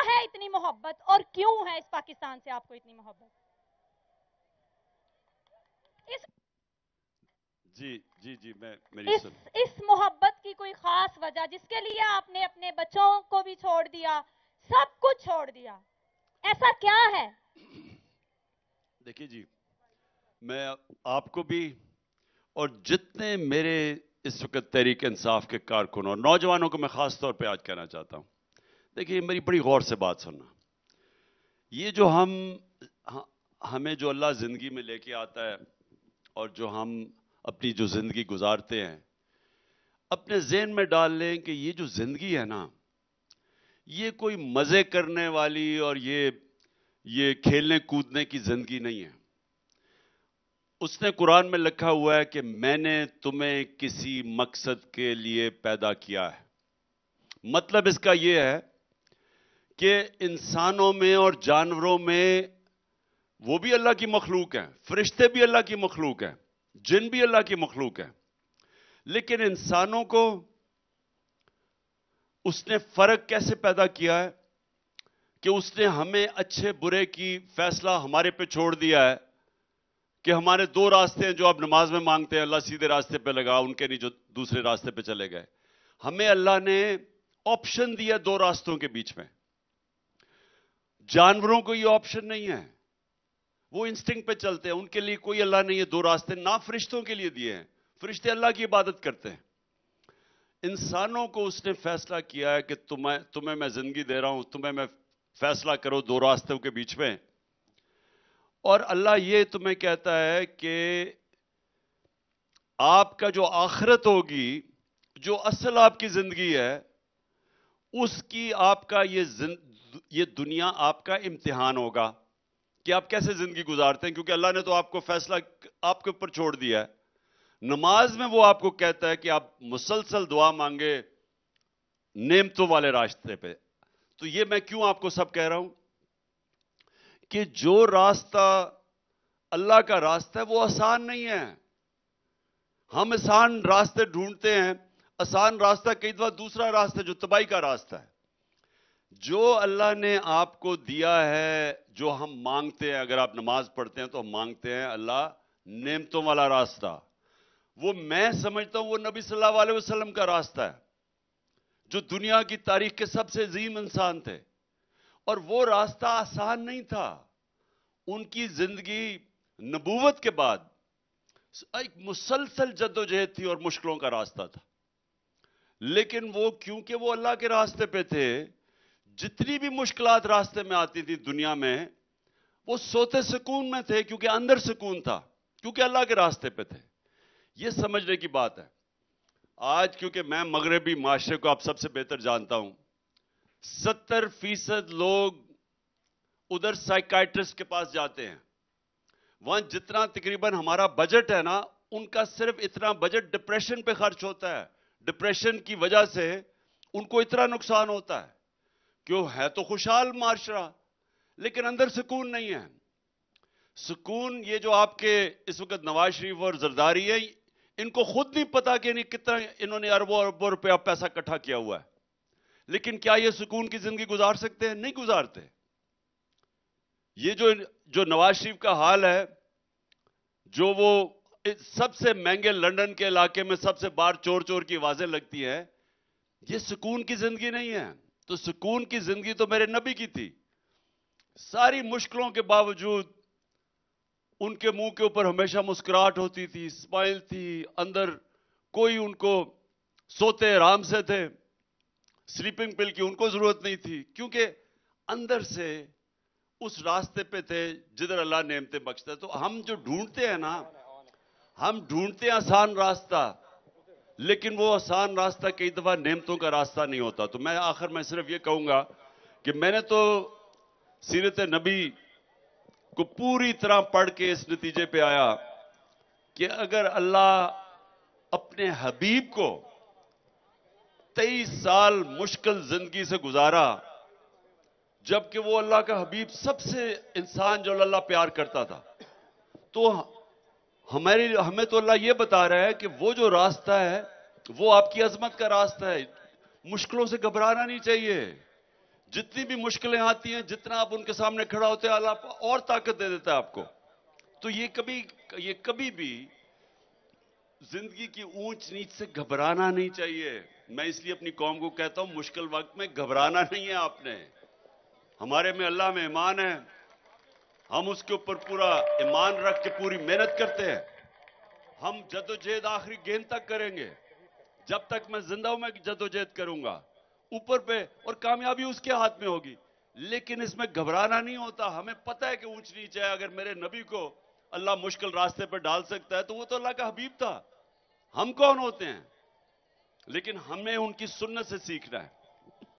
है इतनी मोहब्बत, और क्यों है इस पाकिस्तान से आपको इतनी मोहब्बत? इस मोहब्बत की कोई खास वजह जिसके लिए आपने अपने बच्चों को भी छोड़ दिया, सब कुछ छोड़ दिया, ऐसा क्या है? देखिए जी, मैं आपको भी और जितने मेरे इस वक्त तहरीक इंसाफ के कारकुन और नौजवानों को मैं खास तौर पे आज कहना चाहता हूं, देखिए मेरी बड़ी गौर से बात सुनना। ये जो हमें जो अल्लाह जिंदगी में लेके आता है और जो हम अपनी जो जिंदगी गुजारते हैं, अपने ज़हन में डाल लें कि ये जो जिंदगी है ना, ये कोई मजे करने वाली और ये खेलने कूदने की जिंदगी नहीं है। उसने कुरान में लिखा हुआ है कि मैंने तुम्हें किसी मकसद के लिए पैदा किया है। मतलब इसका यह है कि इंसानों में और जानवरों में वो भी अल्लाह की मखलूक है, फरिश्ते भी अल्लाह की मखलूक है, जिन भी अल्लाह की मखलूक है, लेकिन इंसानों को उसने फर्क कैसे पैदा किया है कि उसने हमें अच्छे बुरे की फैसला हमारे पे छोड़ दिया है कि हमारे 2 रास्ते हैं जो आप नमाज में मांगते हैं, अल्लाह सीधे रास्ते पे लगा, उनके नहीं जो दूसरे रास्ते पे चले गए। हमें अल्लाह ने ऑप्शन दिया 2 रास्तों के बीच में। जानवरों को ये ऑप्शन नहीं है, وہ انسٹنکٹ پہ چلتے ہیں. ان کے لیے کوئی اللہ نے یہ دو راستے نہ فرشتوں کے لیے دیے ہیں. فرشتے اللہ کی عبادت کرتے ہیں. انسانوں کو اس نے فیصلہ کیا ہے کہ تمہیں میں زندگی دے رہا ہوں, تمہیں میں فیصلہ کرو دو راستوں کے بیچ میں. اور اللہ یہ تمہیں کہتا ہے کہ آپ کا جو آخرت ہوگی, جو اصل آپ کی زندگی ہے, اس کی آپ کا یہ دنیا آپ کا امتحان ہوگا کہ آپ کیسے زندگی گزارتے ہیں, کیونکہ اللہ نے تو آپ کو فیصلہ آپ کے اوپر چھوڑ دیا ہے. نماز میں وہ آپ کو کہتا ہے کہ آپ مسلسل دعا مانگے نعمتوں والے راستے پہ. تو یہ میں کیوں آپ کو سب کہہ رہا ہوں کہ جو راستہ اللہ کا راستہ ہے وہ آسان نہیں ہے. ہم آسان راستے ڈھونڈتے ہیں. آسان راستہ کئی دفعہ دوسرا راستہ جو تباہی کا راستہ ہے. جو اللہ نے آپ کو دیا ہے, جو ہم مانگتے ہیں, اگر آپ نماز پڑھتے ہیں تو ہم مانگتے ہیں اللہ نعمتوں والا راستہ, وہ میں سمجھتا ہوں وہ نبی صلی اللہ علیہ وسلم کا راستہ ہے, جو دنیا کی تاریخ کے سب سے عظیم انسان تھے. اور وہ راستہ آسان نہیں تھا. ان کی زندگی نبوت کے بعد ایک مسلسل جدوجہد تھی اور مشکلوں کا راستہ تھا. لیکن وہ کیونکہ وہ اللہ کے راستے پہ تھے, جتنی بھی مشکلات راستے میں آتی تھی دنیا میں, وہ سوتے سکون میں تھے, کیونکہ اندر سکون تھا, کیونکہ اللہ کے راستے پہ تھے. یہ سمجھنے کی بات ہے. آج کیونکہ میں مغربی معاشرے کو آپ سب سے بہتر جانتا ہوں, 70% لوگ ادھر سائیکائٹرسٹ کے پاس جاتے ہیں. وہاں جتنا تقریباً ہمارا بجٹ ہے نا, ان کا صرف اتنا بجٹ ڈپریشن پہ خرچ ہوتا ہے. ڈپریشن کی وجہ سے ان کو اتنا نقصان ہوتا ہے. کیوں ہے تو خوشحال معاشرہ, لیکن اندر سکون نہیں ہے. سکون یہ جو آپ کے اس وقت نواز شریف اور زرداری ہے, ان کو خود نہیں پتا کہ کتنا انہوں نے اربوں اربوں روپیہ پیسہ اکٹھا کیا ہوا ہے. لیکن کیا یہ سکون کی زندگی گزار سکتے ہیں؟ نہیں گزارتے. یہ جو نواز شریف کا حال ہے, جو وہ سب سے مہنگے لندن کے علاقے میں سب سے بار چور چور کی آوازیں لگتی ہیں, یہ سکون کی زندگی نہیں ہے. تو سکون کی زندگی تو میرے نبی کی تھی. ساری مشکلوں کے باوجود ان کے منہ کے اوپر ہمیشہ مسکراہٹ ہوتی تھی, اسمائل تھی. اندر کوئی ان کو سوتے آرام سے تھے, سلیپنگ پل کی ان کو ضرورت نہیں تھی, کیونکہ اندر سے اس راستے پہ تھے جدھر اللہ نعمتیں بخشتا ہے. تو ہم جو ڈھونڈتے ہیں نا, ہم ڈھونڈتے ہیں آسان راستہ, لیکن وہ آسان راستہ کئی دفعہ نعمتوں کا راستہ نہیں ہوتا. تو میں آخر میں صرف یہ کہوں گا کہ میں نے تو سیرت نبی کو پوری طرح پڑھ کے اس نتیجے پہ آیا کہ اگر اللہ اپنے حبیب کو 23 سال مشکل زندگی سے گزارا, جبکہ وہ اللہ کا حبیب سب سے انسان جو اللہ پیار کرتا تھا, تو ہمیں تو اللہ یہ بتا رہا ہے کہ وہ جو راستہ ہے وہ آپ کی عظمت کا راستہ ہے. مشکلوں سے گھبرانا نہیں چاہیے. جتنی بھی مشکلیں آتی ہیں, جتنا آپ ان کے سامنے کھڑا ہوتے ہیں, اللہ اور طاقت دے دیتا ہے آپ کو. تو یہ کبھی بھی زندگی کی اونچ نیچ سے گھبرانا نہیں چاہیے. میں اس لیے اپنی قوم کو کہتا ہوں, مشکل وقت میں گھبرانا نہیں ہے آپ نے. ہمارے میں اللہ میں ایمان ہے, ہم اس کے اوپر پورا ایمان رکھ کے پوری محنت کرتے ہیں. ہم جدوجہد آخری گیند تک کریں گے. جب تک میں زندہ ہوں میں جدوجہد کروں گا اوپر پہ, اور کامیابی اس کے ہاتھ میں ہوگی. لیکن اس میں گھبرانا نہیں ہوتا. ہمیں پتہ ہے کہ اونچ نیچ ہے. اگر میرے نبی کو اللہ مشکل راستے پہ ڈال سکتا ہے تو وہ تو اللہ کا حبیب تھا. ہم کون ہوتے ہیں؟ لیکن ہمیں ان کی سنت سے سیکھنا ہے.